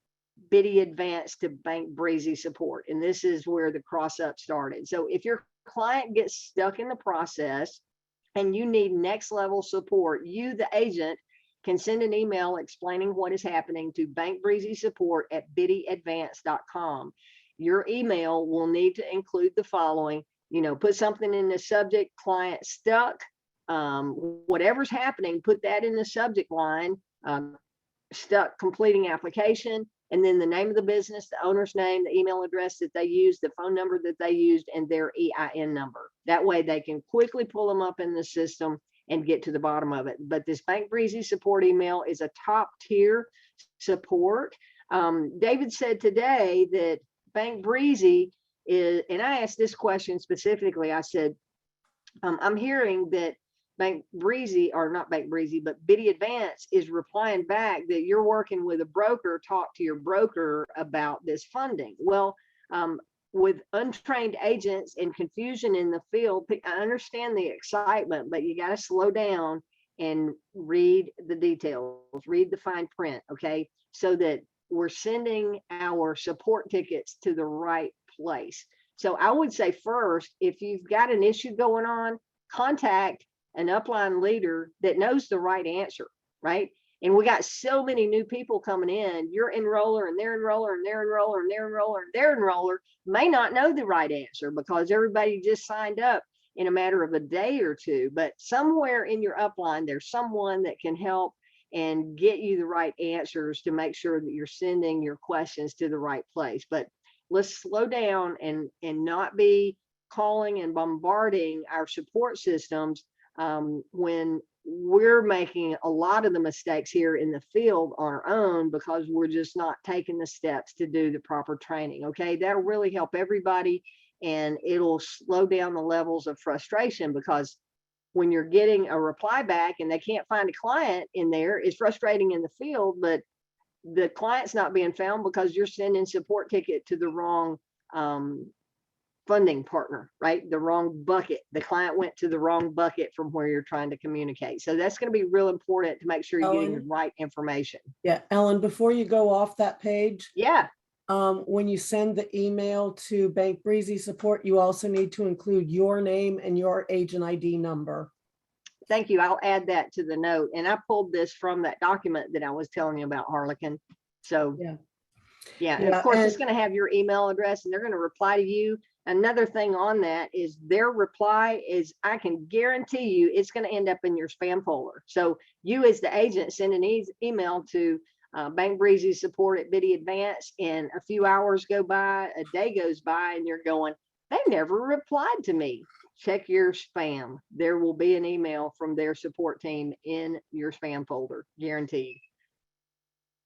BIDI Advance to Bank Breezy support, and this is where the cross up started. So if your client gets stuck in the process and you need next level support, you, the agent, can send an email explaining what is happening to bankbreezysupport@bidiadvance.com. Your email will need to include the following, put something in the subject, client stuck, whatever's happening, put that in the subject line, stuck completing application, and then the name of the business, the owner's name, the email address that they used, the phone number that they used, and their EIN number. That way they can quickly pull them up in the system and get to the bottom of it. But this Bank Breezy support email is a top tier support. David said today that Bank Breezy is, and I asked this question specifically, I said, I'm hearing that Bank Breezy, or not Bank Breezy, but BIDI Advance is replying back that you're working with a broker, talk to your broker about this funding. Well, with untrained agents and confusion in the field, I understand the excitement, but you got to slow down and read the details, read the fine print, okay? So that we're sending our support tickets to the right place. So I would say first, if you've got an issue going on, contact an upline leader that knows the right answer, right? And we got so many new people coming in, your enroller and their enroller and their enroller and their enroller and their enroller may not know the right answer because everybody just signed up in a matter of a day or two. But somewhere in your upline, there's someone that can help and get you the right answers to make sure that you're sending your questions to the right place. But let's slow down and not be calling and bombarding our support systems when we're making a lot of the mistakes here in the field on our own because we're just not taking the steps to do the proper training. Okay, that'll really help everybody, and it'll slow down the levels of frustration, because when you're getting a reply back and they can't find a client in there, it's frustrating in the field, but the client's not being found because you're sending support ticket to the wrong funding partner, right? The wrong bucket. The client went to the wrong bucket from where you're trying to communicate. So that's going to be real important to make sure you're getting the right information. Yeah, Ellen, before you go off that page, Yeah. When you send the email to Bank Breezy support, you also need to include your name and your agent ID number. Thank you. I'll add that to the note. And I pulled this from that document that I was telling you about, Harlequin. So yeah. And of course, it's going to have your email address and they're going to reply to you. Another thing on that is their reply is, I can guarantee you it's going to end up in your spam folder. So you as the agent send an email to Bank Breezy support at Biddy Advance, and a few hours go by, a day goes by, and you're going, they never replied to me. Check your spam. There will be an email from their support team in your spam folder, guaranteed.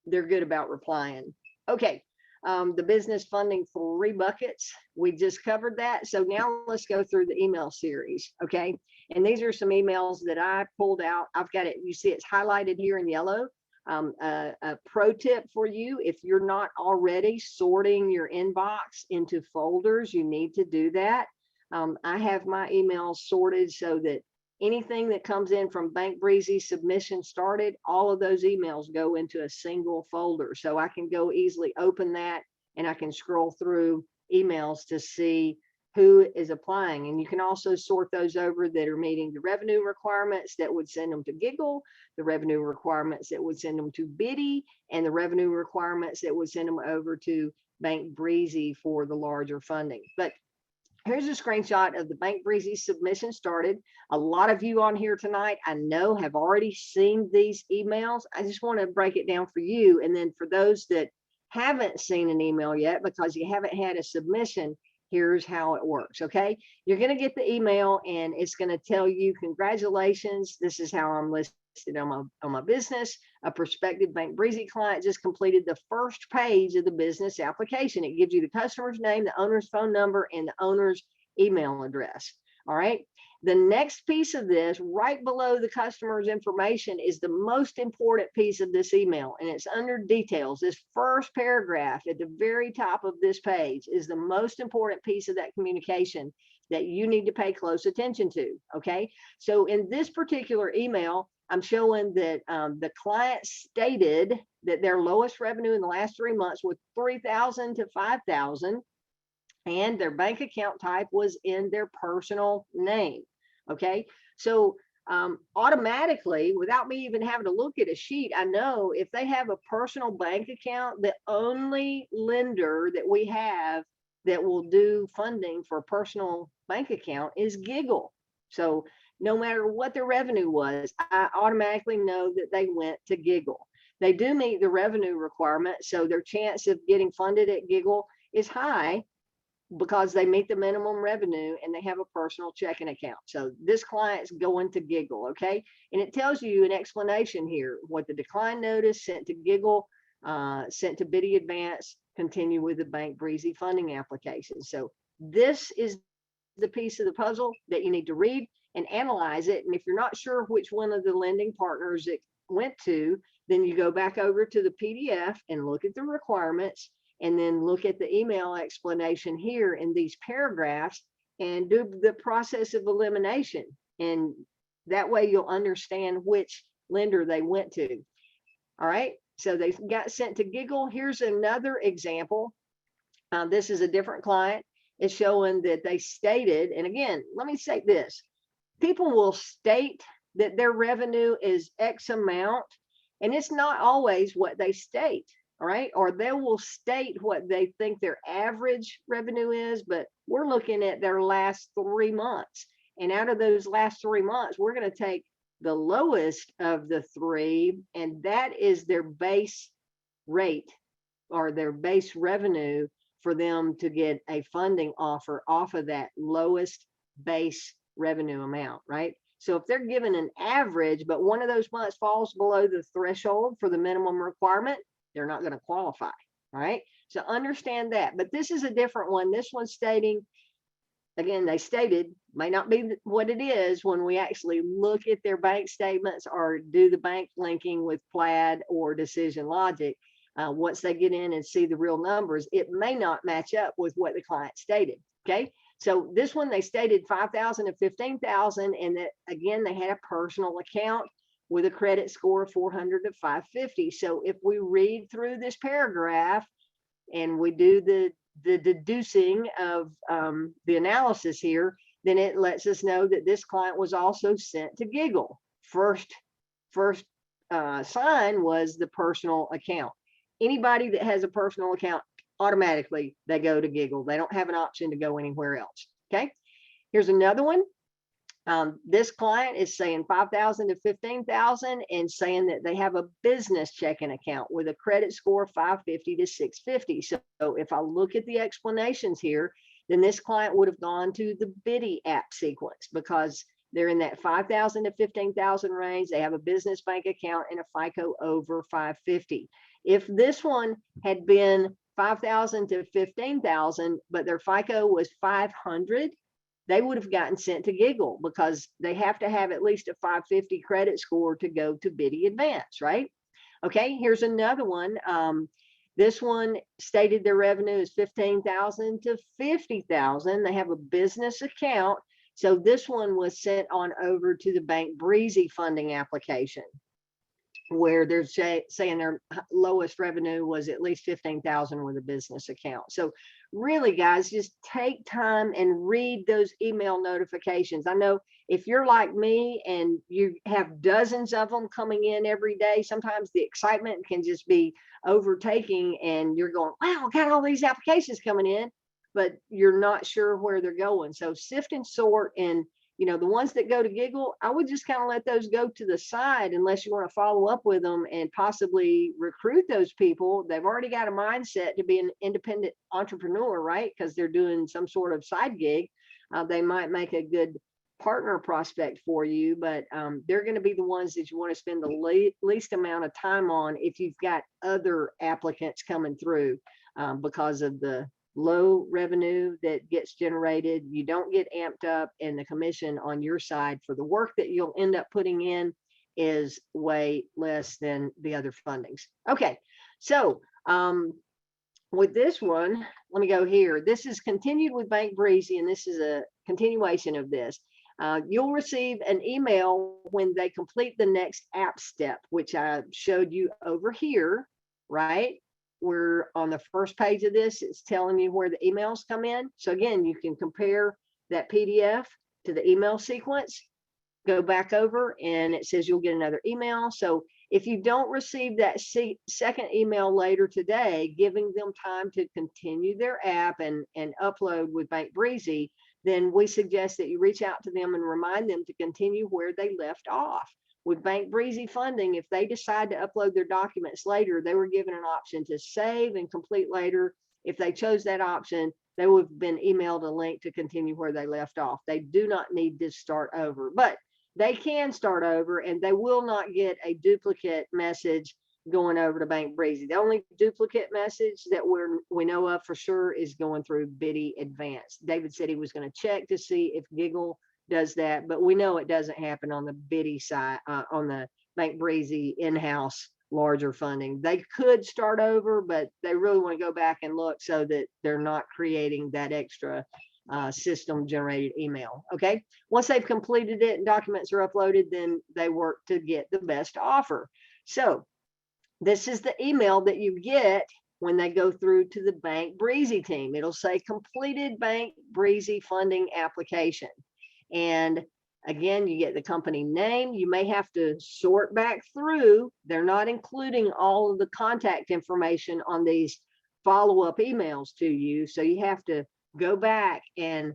They're good about replying. Okay, the business funding 3 buckets. We just covered that. So now let's go through the email series, okay? And these are some emails that I pulled out. I've got it, you see it's highlighted here in yellow. A pro tip for you, if you're not already sorting your inbox into folders, you need to do that. I have my emails sorted so that anything that comes in from Bank Breezy submission started, all of those emails go into a single folder. So I can go easily open that and I can scroll through emails to see who is applying. And you can also sort those over that are meeting the revenue requirements that would send them to Giggle, the revenue requirements that would send them to Biddy, and the revenue requirements that would send them over to Bank Breezy for the larger funding. But here's a screenshot of the Bank Breezy submission started. A lot of you on here tonight, I know, have already seen these emails. I just want to break it down for you. And then for those that haven't seen an email yet because you haven't had a submission, here's how it works, okay? You're going to get the email and it's going to tell you, congratulations, this is how I'm listed on my business. A prospective Bank Breezy client just completed the first page of the business application. It gives you the customer's name, the owner's phone number, and the owner's email address. All right. The next piece of this, right below the customer's information, is the most important piece of this email, and it's under details. This first paragraph at the very top of this page is the most important piece of that communication that you need to pay close attention to. Okay. So in this particular email, I'm showing that the client stated that their lowest revenue in the last 3 months was $3,000 to $5,000, and their bank account type was in their personal name. Okay, so automatically, without me even having to look at a sheet, I know if they have a personal bank account, the only lender that we have that will do funding for a personal bank account is Giggle. So no matter what their revenue was, I automatically know that they went to Giggle. They do meet the revenue requirement, so their chance of getting funded at Giggle is high because they meet the minimum revenue and they have a personal checking account. So this client's going to Giggle, okay? And it tells you an explanation here, what the decline notice, sent to Giggle, sent to Biddy Advance, continue with the Bank Breezy funding application. So this is the piece of the puzzle that you need to read and analyze it. And if you're not sure which one of the lending partners it went to, then you go back over to the PDF and look at the requirements, and then look at the email explanation here in these paragraphs and do the process of elimination. And that way you'll understand which lender they went to. All right, so they got sent to Giggle. Here's another example. This is a different client. It's showing that they stated, and again, let me say this, people will state that their revenue is X amount, and it's not always what they state. All right, or they will state what they think their average revenue is, but we're looking at their last 3 months. And out of those last 3 months, we're going to take the lowest of the 3, and that is their base rate or their base revenue for them to get a funding offer off of that lowest base revenue amount, right? So if they're given an average, but one of those months falls below the threshold for the minimum requirement, they're not going to qualify. All right. So understand that. But this is a different one. This one's stating, again, they stated, may not be what it is when we actually look at their bank statements or do the bank linking with Plaid or Decision Logic. Once they get in and see the real numbers, it may not match up with what the client stated. Okay. So this one, they stated 5,000 and 15,000. And that, again, they had a personal account with a credit score of 400 to 550. So if we read through this paragraph and we do the deducing of the analysis here, then it lets us know that this client was also sent to Giggle. First sign was the personal account. Anybody that has a personal account, automatically they go to Giggle. They don't have an option to go anywhere else. Okay. Here's another one. This client is saying 5,000 to 15,000 and saying that they have a business checking account with a credit score of 550 to 650. So if I look at the explanations here, then this client would have gone to the Biddy app sequence because they're in that 5,000 to 15,000 range. They have a business bank account and a FICO over 550. If this one had been 5,000 to 15,000, but their FICO was 500, they would have gotten sent to Giggle because they have to have at least a 550 credit score to go to Biddy Advance, right? Okay, here's another one. This one stated their revenue is 15,000 to 50,000. They have a business account. So this one was sent on over to the Bank Breezy funding application, where they're saying their lowest revenue was at least 15,000 with a business account. So really, guys, just take time and read those email notifications. I know if you're like me and you have dozens of them coming in every day, sometimes the excitement can just be overtaking and you're going, wow, I got all these applications coming in, but you're not sure where they're going. So sift and sort, and the ones that go to Giggle, I would just kind of let those go to the side unless you want to follow up with them and possibly recruit those people. They've already got a mindset to be an independent entrepreneur, right? Because they're doing some sort of side gig. They might make a good partner prospect for you, but they're going to be the ones that you want to spend the least amount of time on if you've got other applicants coming through because of the low revenue that gets generated. You don't get amped up, and the commission on your side for the work that you'll end up putting in is way less than the other fundings. Okay, so with this one, let me go here. This is continued with Bank Breezy, and this is a continuation of this. You'll receive an email when they complete the next app step, which I showed you over here, right? We're on the first page of this. It's telling you where the emails come in. So again, you can compare that PDF to the email sequence, go back over, and it says you'll get another email. So if you don't receive that second email later today, giving them time to continue their app and upload with Bank Breezy, then we suggest that you reach out to them and remind them to continue where they left off. With Bank Breezy funding, if they decide to upload their documents later, they were given an option to save and complete later. If they chose that option, they would have been emailed a link to continue where they left off. They do not need to start over, but they can start over, and they will not get a duplicate message going over to Bank Breezy. The only duplicate message that we know of for sure is going through Biddy Advance. David said he was going to check to see if Giggle does that, but we know it doesn't happen on the Biddy side, on the Bank Breezy in-house larger funding. They could start over, but they really want to go back and look so that they're not creating that extra system generated email. Okay, once they've completed it and documents are uploaded, then they work to get the best offer. So this is the email that you get when they go through to the Bank Breezy team. It'll say completed Bank Breezy funding application. And again, you get the company name. You may have to sort back through. They're not including all of the contact information on these follow-up emails to you. So you have to go back and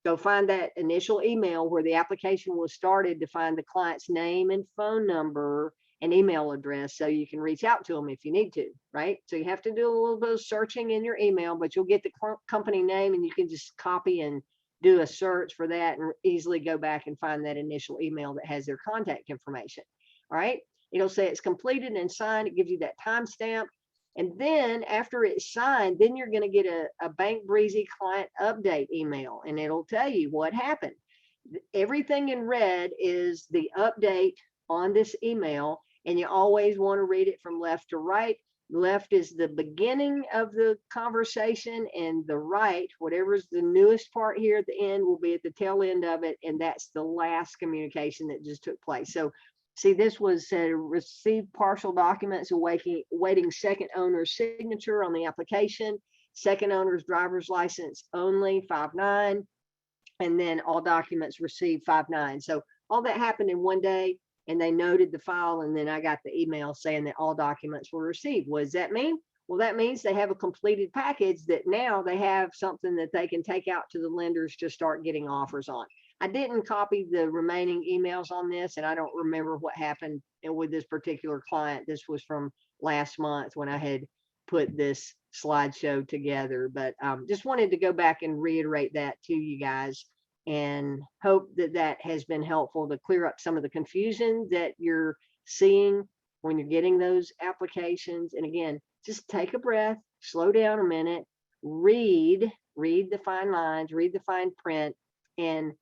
go find that initial email where the application was started to find the client's name and phone number and email address so you can reach out to them if you need to, right? So you have to do a little bit of searching in your email, but you'll get the company name and you can just copy and do a search for that and easily go back and find that initial email that has their contact information. All right. It'll say it's completed and signed. It gives you that timestamp. And then after it's signed, then you're going to get a Bank Breezy client update email, and it'll tell you what happened. Everything in red is the update on this email, and you always want to read it from left to right. Left is the beginning of the conversation, and the right, whatever's the newest part here at the end, will be at the tail end of it, and that's the last communication that just took place. So see, this was received partial documents awaiting second owner's signature on the application, second owner's driver's license only, 5/9, and then all documents received 5/9. So all that happened in one day, and they noted the file, and then I got the email saying that all documents were received. What does that mean? Well, that means they have a completed package that now they have something that they can take out to the lenders to start getting offers on. I didn't copy the remaining emails on this, and I don't remember what happened with this particular client. This was from last month when I had put this slideshow together, but just wanted to go back and reiterate that to you guys, and hope that that has been helpful to clear up some of the confusion that you're seeing when you're getting those applications. And again, just take a breath, slow down a minute, read the fine lines, read the fine print, and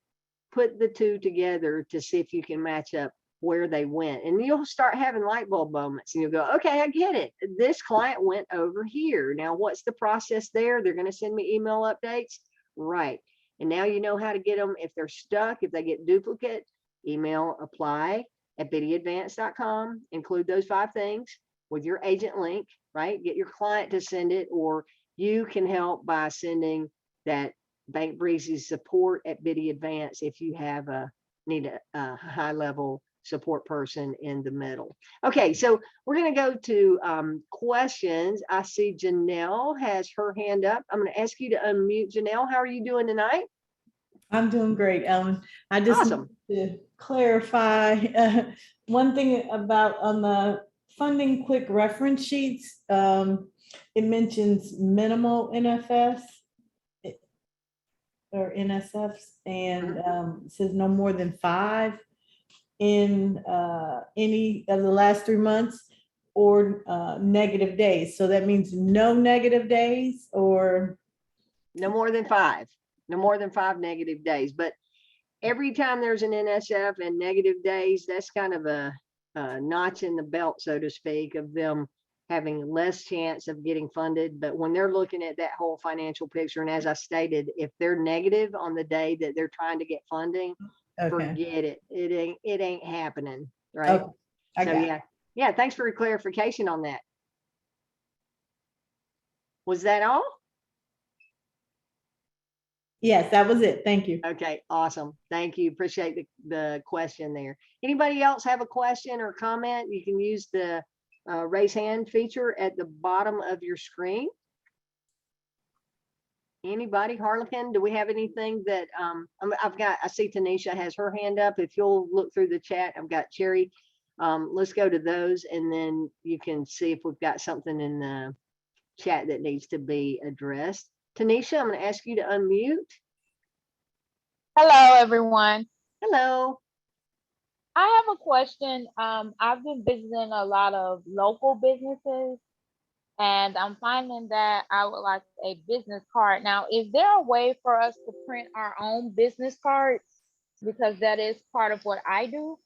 put the two together to see if you can match up where they went. And you'll start having light bulb moments, and you'll go, okay, I get it. This client went over here. Now, what's the process there? They're going to send me email updates. Right. And now you know how to get them. If they're stuck, if they get duplicate, email apply at biddyadvance.com. Include those 5 things with your agent link, right? Get your client to send it, or you can help by sending that Bank Breezy support at Biddy Advance if you have need a high level support person in the middle. Okay, so we're going to go to questions. I see Janelle has her hand up. I'm going to ask you to unmute. Janelle, how are you doing tonight? I'm doing great, Ellen. I just Awesome. need to clarify one thing about on the funding quick reference sheets. It mentions minimal NFS or NSFs, and it says no more than 5 in any of the last 3 months, or negative days. So that means no negative days, or No more than 5. No more than 5 negative days. But every time there's an NSF and negative days, that's kind of a notch in the belt, so to speak, of them having less chance of getting funded. But when they're looking at that whole financial picture, and as I stated, if they're negative on the day that they're trying to get funding, okay. forget it. It ain't happening, right? Okay. I So got it. yeah. Thanks for your clarification on that. Was that all? Yes, that was it. Thank you. Okay, awesome. Thank you. Appreciate the question there. Anybody else have a question or comment? You can use the raise hand feature at the bottom of your screen. Anybody? Harlequin, do we have anything that I see Tanisha has her hand up. If you'll look through the chat, I've got Cherry. Let's go to those, and then you can see if we've got something in the chat that needs to be addressed. Tanisha, I'm going to ask you to unmute. Hello, everyone. Hello. I have a question. I've been visiting a lot of local businesses, and I'm finding that I would like a business card. Now, is there a way for us to print our own business cards? Because that is part of what I do.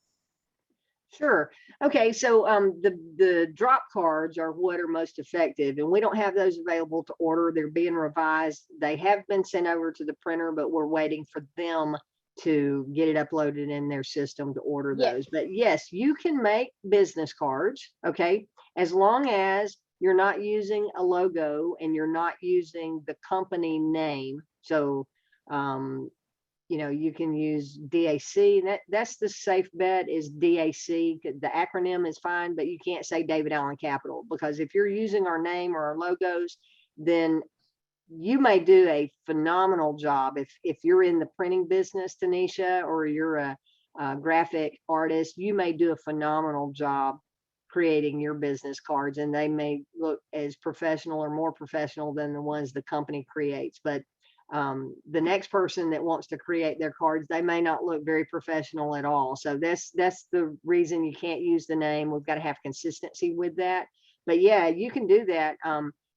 Sure. Okay, so the drop cards are what are most effective, and we don't have those available to order. They're being revised. They have been sent over to the printer, but we're waiting for them to get it uploaded in their system to order those. Yes. But yes, you can make business cards, okay, as long as you're not using a logo and you're not using the company name. So you know, you can use DAC. That's the safe bet, is DAC. The acronym is fine, but you can't say David Allen Capital, because if you're using our name or our logos, then you may do a phenomenal job. If you're in the printing business, Tanisha, or you're a graphic artist, you may do a phenomenal job creating your business cards, and they may look as professional or more professional than the ones the company creates. But the next person that wants to create their cards, they may not look very professional at all. So that's the reason you can't use the name. We've got to have consistency with that. But yeah, you can do that.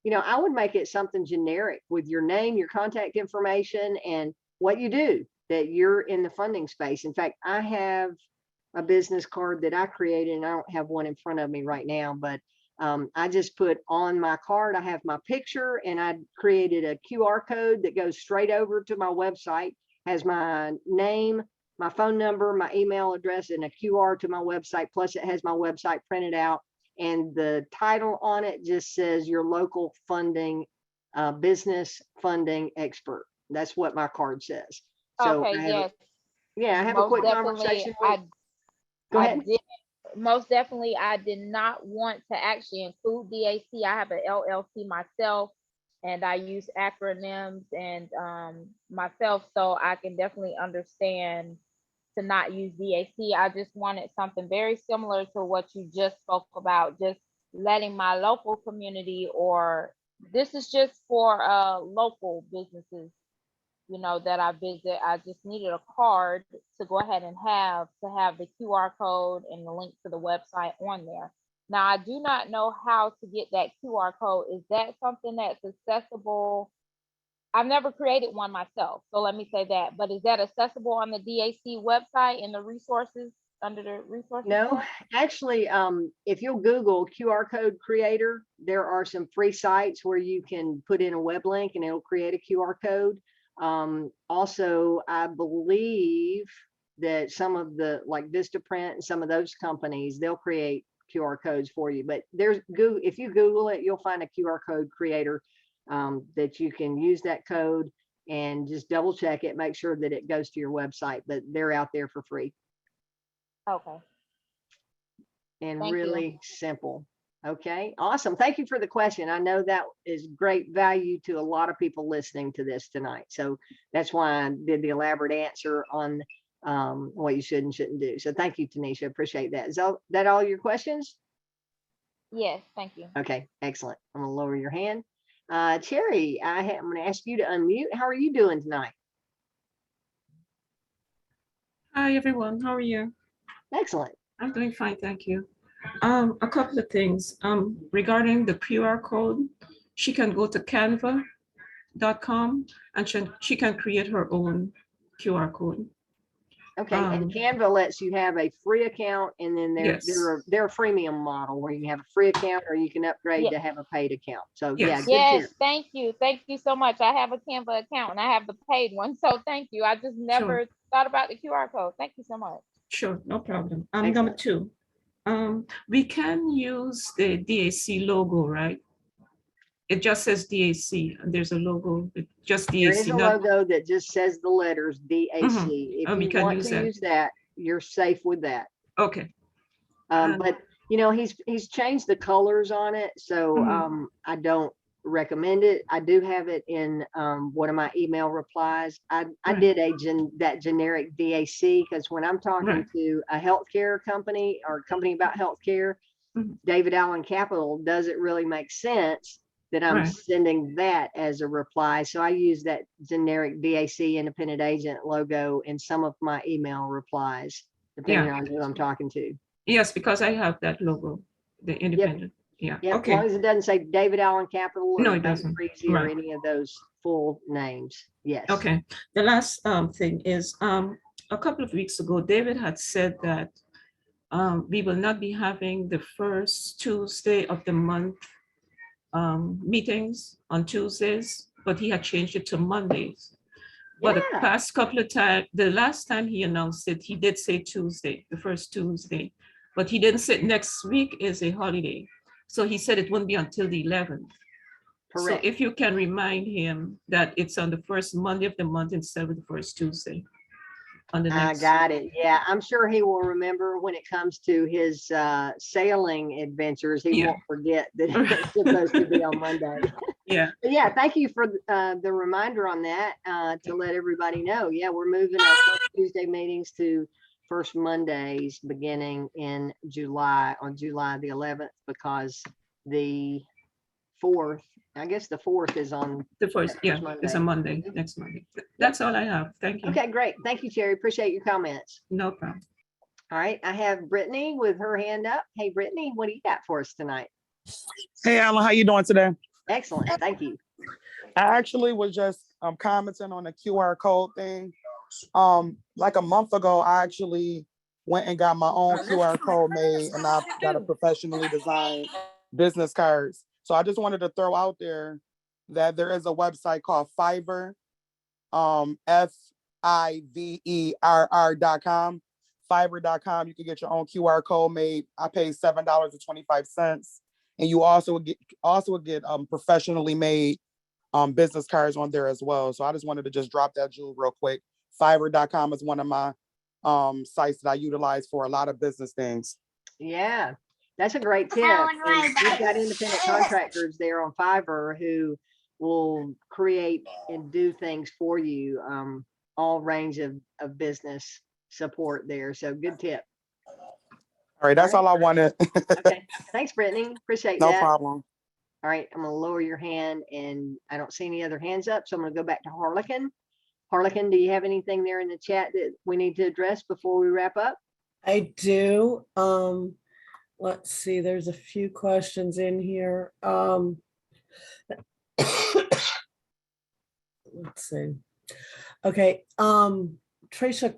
You know, I would make it something generic with your name, your contact information, and what you do, that you're in the funding space. In fact, I have a business card that I created, and I don't have one in front of me right now, but I just put on my card, I have my picture, and I created a QR code that goes straight over to my website, has my name, my phone number, my email address, and a QR to my website. Plus it has my website printed out, and the title on it just says your local funding, business funding expert. That's what my card says. So Okay, yes. I have a quick conversation with, go ahead. Most definitely, I did not want to actually include DAC. I have an LLC myself, and I use acronyms and myself, so I can definitely understand to not use DAC. I just wanted something very similar to what you just spoke about, just letting my local community, or this is just for local businesses, that I visit. I just needed a card to go ahead and have the QR code and the link to the website on there. Now, I do not know how to get that QR code. Is that something that's accessible? I've never created one myself, so let me say that. But is that accessible on the DAC website in the resources, under the resources? No, tab? actually, if you'll Google QR code creator, there are some free sites where you can put in a web link and it'll create a QR code. Also, I believe that some of the like Vistaprint and some of those companies, they'll create QR codes for you. But if you Google it, you'll find a QR code creator that you can use that code and just double check it, make sure that it goes to your website. But they're out there for free. Okay. And Thank you. really simple. Okay, awesome. Thank you for the question. I know that is great value to a lot of people listening to this tonight. So that's why I did the elaborate answer on what you should and shouldn't do. So thank you, Tanisha. Appreciate that. Is that all your questions? Yes, thank you. Okay, excellent. I'm gonna lower your hand. Cherry, I'm gonna ask you to unmute. How are you doing tonight? Hi, everyone. How are you? Excellent. I'm doing fine, thank you. A couple of things. Regarding the QR code, she can go to canva.com and she can create her own QR code. Okay, and Canva lets you have a free account, and then Yes. they're a freemium model where you can have a free account or you can upgrade Yeah. to have a paid account. So Yes. yeah, good Yes, tip. thank you. Thank you so much. I have a Canva account and I have the paid one. So thank you. I just never thought about the QR code. Thank you so much. Sure, no problem. Excellent. Number two, we can use the DAC logo, right? It just says DAC and there's a logo, just There is DAC. a logo that just says the letters DAC. Oh, we If you can want use to that. use that, you're safe with that. Okay, But he's changed the colors on it, so I don't recommend it. I do have it in one of my email replies. I Right. did that generic DAC because when I'm talking Right. to a healthcare company or a company about healthcare, Mhm. David Allen Capital doesn't really make sense that I'm Right. sending that as a reply. So I use that generic DAC independent agent logo in some of my email replies, depending on who I'm talking to. Yes, because I have that logo, the independent. Yeah, Yep, as okay. long as it doesn't say David Allen Capital or No, it Bank doesn't. Breezy or Right. any of those full names. Yes. Okay, the last thing is a couple of weeks ago, David had said that we will not be having the first Tuesday of the month meetings on Tuesdays, but he had changed it to Mondays. But the Yeah. past couple of times, the last time he announced it, he did say Tuesday, the first Tuesday, but he didn't say next week is a holiday. So he said it wouldn't be until the 11th. Correct. So if you can remind him that it's on the first Monday of the month instead of the first Tuesday. On the I next. got it. Yeah, I'm sure he will remember when it comes to his sailing adventures. He Yeah. won't forget that it's supposed to be on Monday. Yeah, But yeah, thank you for the reminder on that to let everybody know. Yeah, we're moving our first Tuesday meetings to first Mondays beginning in July, on July the 11th, because the 4th, I guess the 4th is on. the first, that yeah, first it's a Monday. Monday, next Monday. That's all I have. Thank you. Okay, great. Thank you, Cherry. Appreciate your comments. No problem. All right, I have Brittany with her hand up. Hey, Brittany, what do you got for us tonight? Hey, Alan, how you doing today? Excellent, thank you. I actually was just commenting on the QR code thing. Like a month ago, I actually went and got my own QR code made, and I got a professionally designed business cards. So I just wanted to throw out there that there is a website called Fiverr, Fiverr.com. Fiverr.com. You can get your own QR code made. I paid $7.25, and you also would get professionally made business cards on there as well. So I just wanted to just drop that jewel real quick. Fiverr.com is one of my sites that I utilize for a lot of business things. Yeah, that's a great tip. And we've got independent contractors there on Fiverr who will create and do things for you. All range of business support there. So good tip. All right, that's all I wanted. Okay. Thanks, Brittany. Appreciate No that. problem. All right. I'm going to lower your hand and I don't see any other hands up. So I'm going to go back to Harlequin. Harlequin, do you have anything there in the chat that we need to address before we wrap up? I do. Let's see, there's a few questions in here. Let's see. Okay, Trisha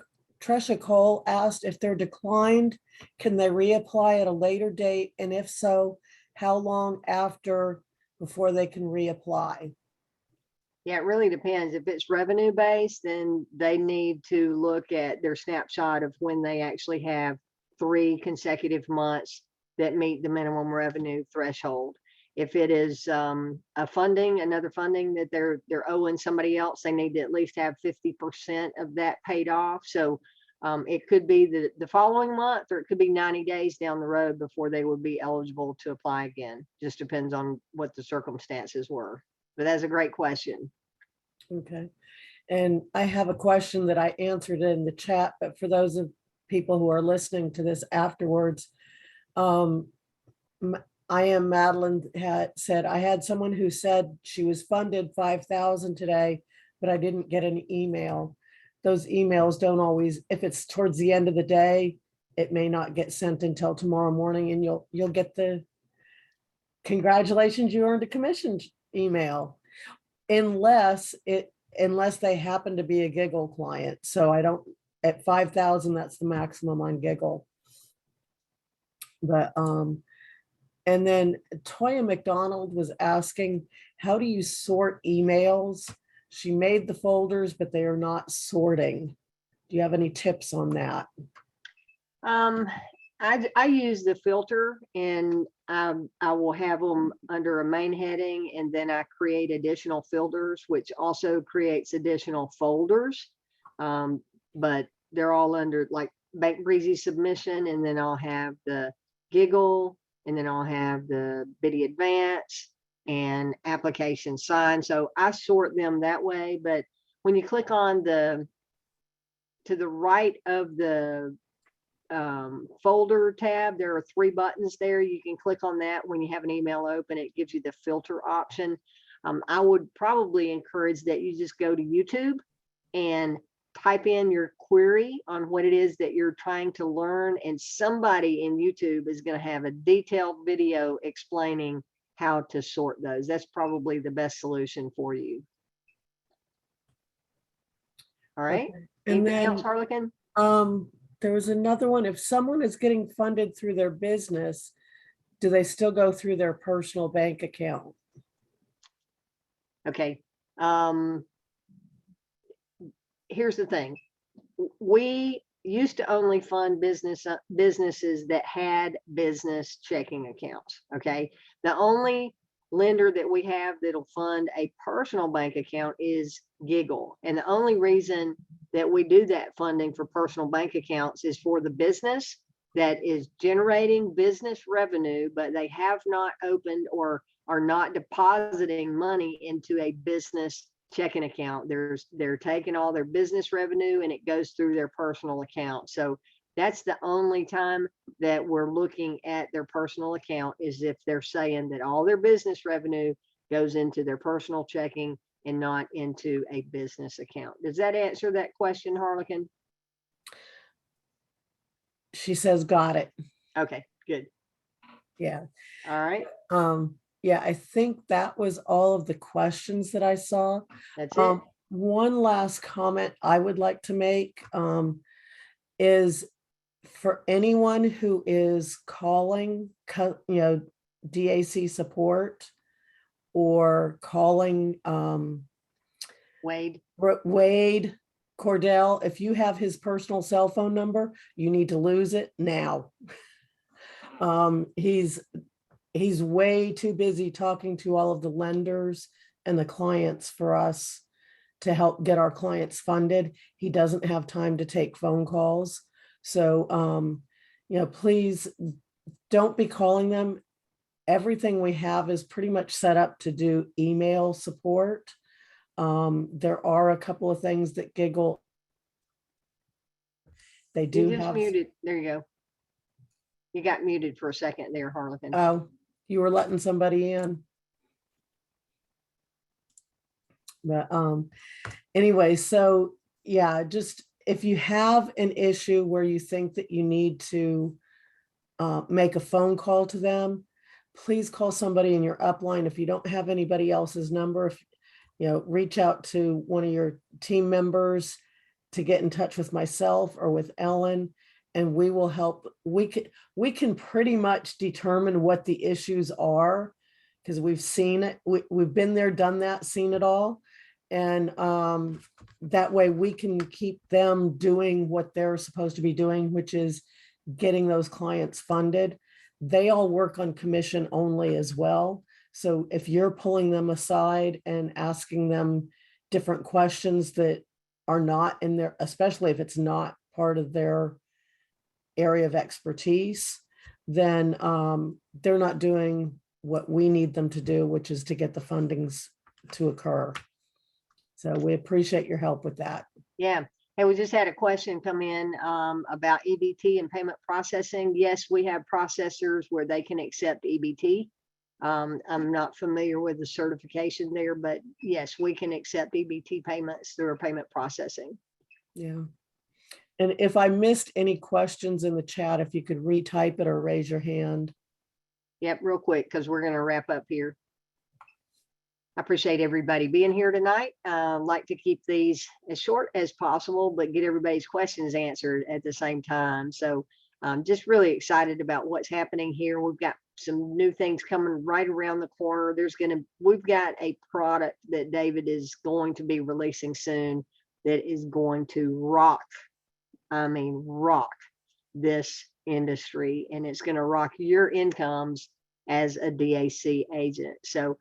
Cole asked if they're declined, can they reapply at a later date? And if so, how long after before they can reapply? Yeah, it really depends. If it's revenue based, then they need to look at their snapshot of when they actually have 3 consecutive months that meet the minimum revenue threshold. If it is a funding, another funding that they're owing somebody else, they need to at least have 50% of that paid off. So it could be the following month, or it could be 90 days down the road before they would be eligible to apply again. Just depends on what the circumstances were. But that's a great question. Okay. And I have a question that I answered in the chat, but for those of people who are listening to this afterwards, I am Madeline had said, I had someone who said she was funded 5,000 today, but I didn't get an email. Those emails don't always, if it's towards the end of the day, it may not get sent until tomorrow morning, and you'll get the congratulations, you earned a commission email, unless they happen to be a Giggle client. So I don't, at 5,000, that's the maximum on Giggle. But and then Toya McDonald was asking, how do you sort emails? She made the folders, but they are not sorting. Do you have any tips on that? I use the filter, and I will have them under a main heading, and then I create additional filters, which also creates additional folders. But they're all under like Bank Breezy submission, and then I'll have the Giggle, and then I'll have the Biddy Advance and application sign. So I sort them that way. But when you click on to the right of the folder tab, there are 3 buttons there. You can click on that when you have an email open. It gives you the filter option. I would probably encourage that you just go to YouTube and type in your query on what it is that you're trying to learn, and somebody in YouTube is going to have a detailed video explaining how to sort those. That's probably the best solution for you. All right. Okay. And Anything then else, Harlequin? there was another one. If someone is getting funded through their business, do they still go through their personal bank account? Okay. Here's the thing. We used to only fund businesses that had business checking accounts. Okay. The only lender that we have that'll fund a personal bank account is Giggle. And the only reason that we do that funding for personal bank accounts is for the business that is generating business revenue, but they have not opened or are not depositing money into a business checking account. They're taking all their business revenue and it goes through their personal account. So that's the only time that we're looking at their personal account, is if they're saying that all their business revenue goes into their personal checking and not into a business account. Does that answer that question, Harlequin? She says, got it. Okay, good. Yeah. All right. Yeah, I think that was all of the questions that I saw. That's it. One last comment I would like to make is for anyone who is calling, DAC support or calling Wade Cordell, if you have his personal cell phone number, you need to lose it now. He's way too busy talking to all of the lenders and the clients for us to help get our clients funded. He doesn't have time to take phone calls. So, please don't be calling them everything we have is pretty much set up to do email support. There are a couple of things that Giggle. They You do just have, muted. There you go. You got muted for a second there, Harlequin. oh, you were letting somebody in. But anyway, so yeah, just if you have an issue where you think that you need to make a phone call to them, please call somebody in your upline. If you don't have anybody else's number, if you know, reach out to one of your team members to get in touch with myself or with Ellen, and we will help. We can pretty much determine what the issues are because we've seen it. We've been there, done that, seen it all. And that way we can keep them doing what they're supposed to be doing, which is getting those clients funded. They all work on commission only as well. So if you're pulling them aside and asking them different questions that are not in there, especially if it's not part of their area of expertise, then they're not doing what we need them to do, which is to get the fundings to occur. So we appreciate your help with that. Yeah. Hey, we just had a question come in about EBT and payment processing. Yes, we have processors where they can accept EBT. I'm not familiar with the certification there, but yes, we can accept EBT payments through our payment processing. Yeah. And if I missed any questions in the chat, if you could retype it or raise your hand. Yep, real quick, because we're going to wrap up here. I appreciate everybody being here tonight. Like to keep these as short as possible, but get everybody's questions answered at the same time. So I'm just really excited about what's happening here. We've got some new things coming right around the corner. We've got a product that David is going to be releasing soon that is going to rock. I mean, rock this industry, and it's going to rock your incomes as a DAC agent. So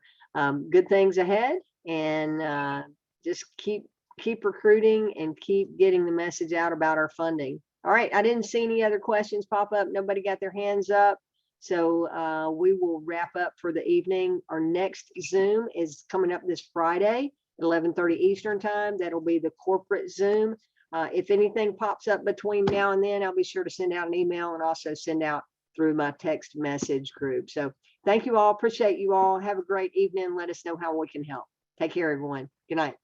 good things ahead, and just keep recruiting and keep getting the message out about our funding. All right, I didn't see any other questions pop up. Nobody got their hands up. So we will wrap up for the evening. Our next Zoom is coming up this Friday, 11:30 Eastern time. That'll be the corporate Zoom. If anything pops up between now and then, I'll be sure to send out an email and also send out through my text message group. So thank you all. Appreciate you all. Have a great evening. Let us know how we can help. Take care, everyone. Good night.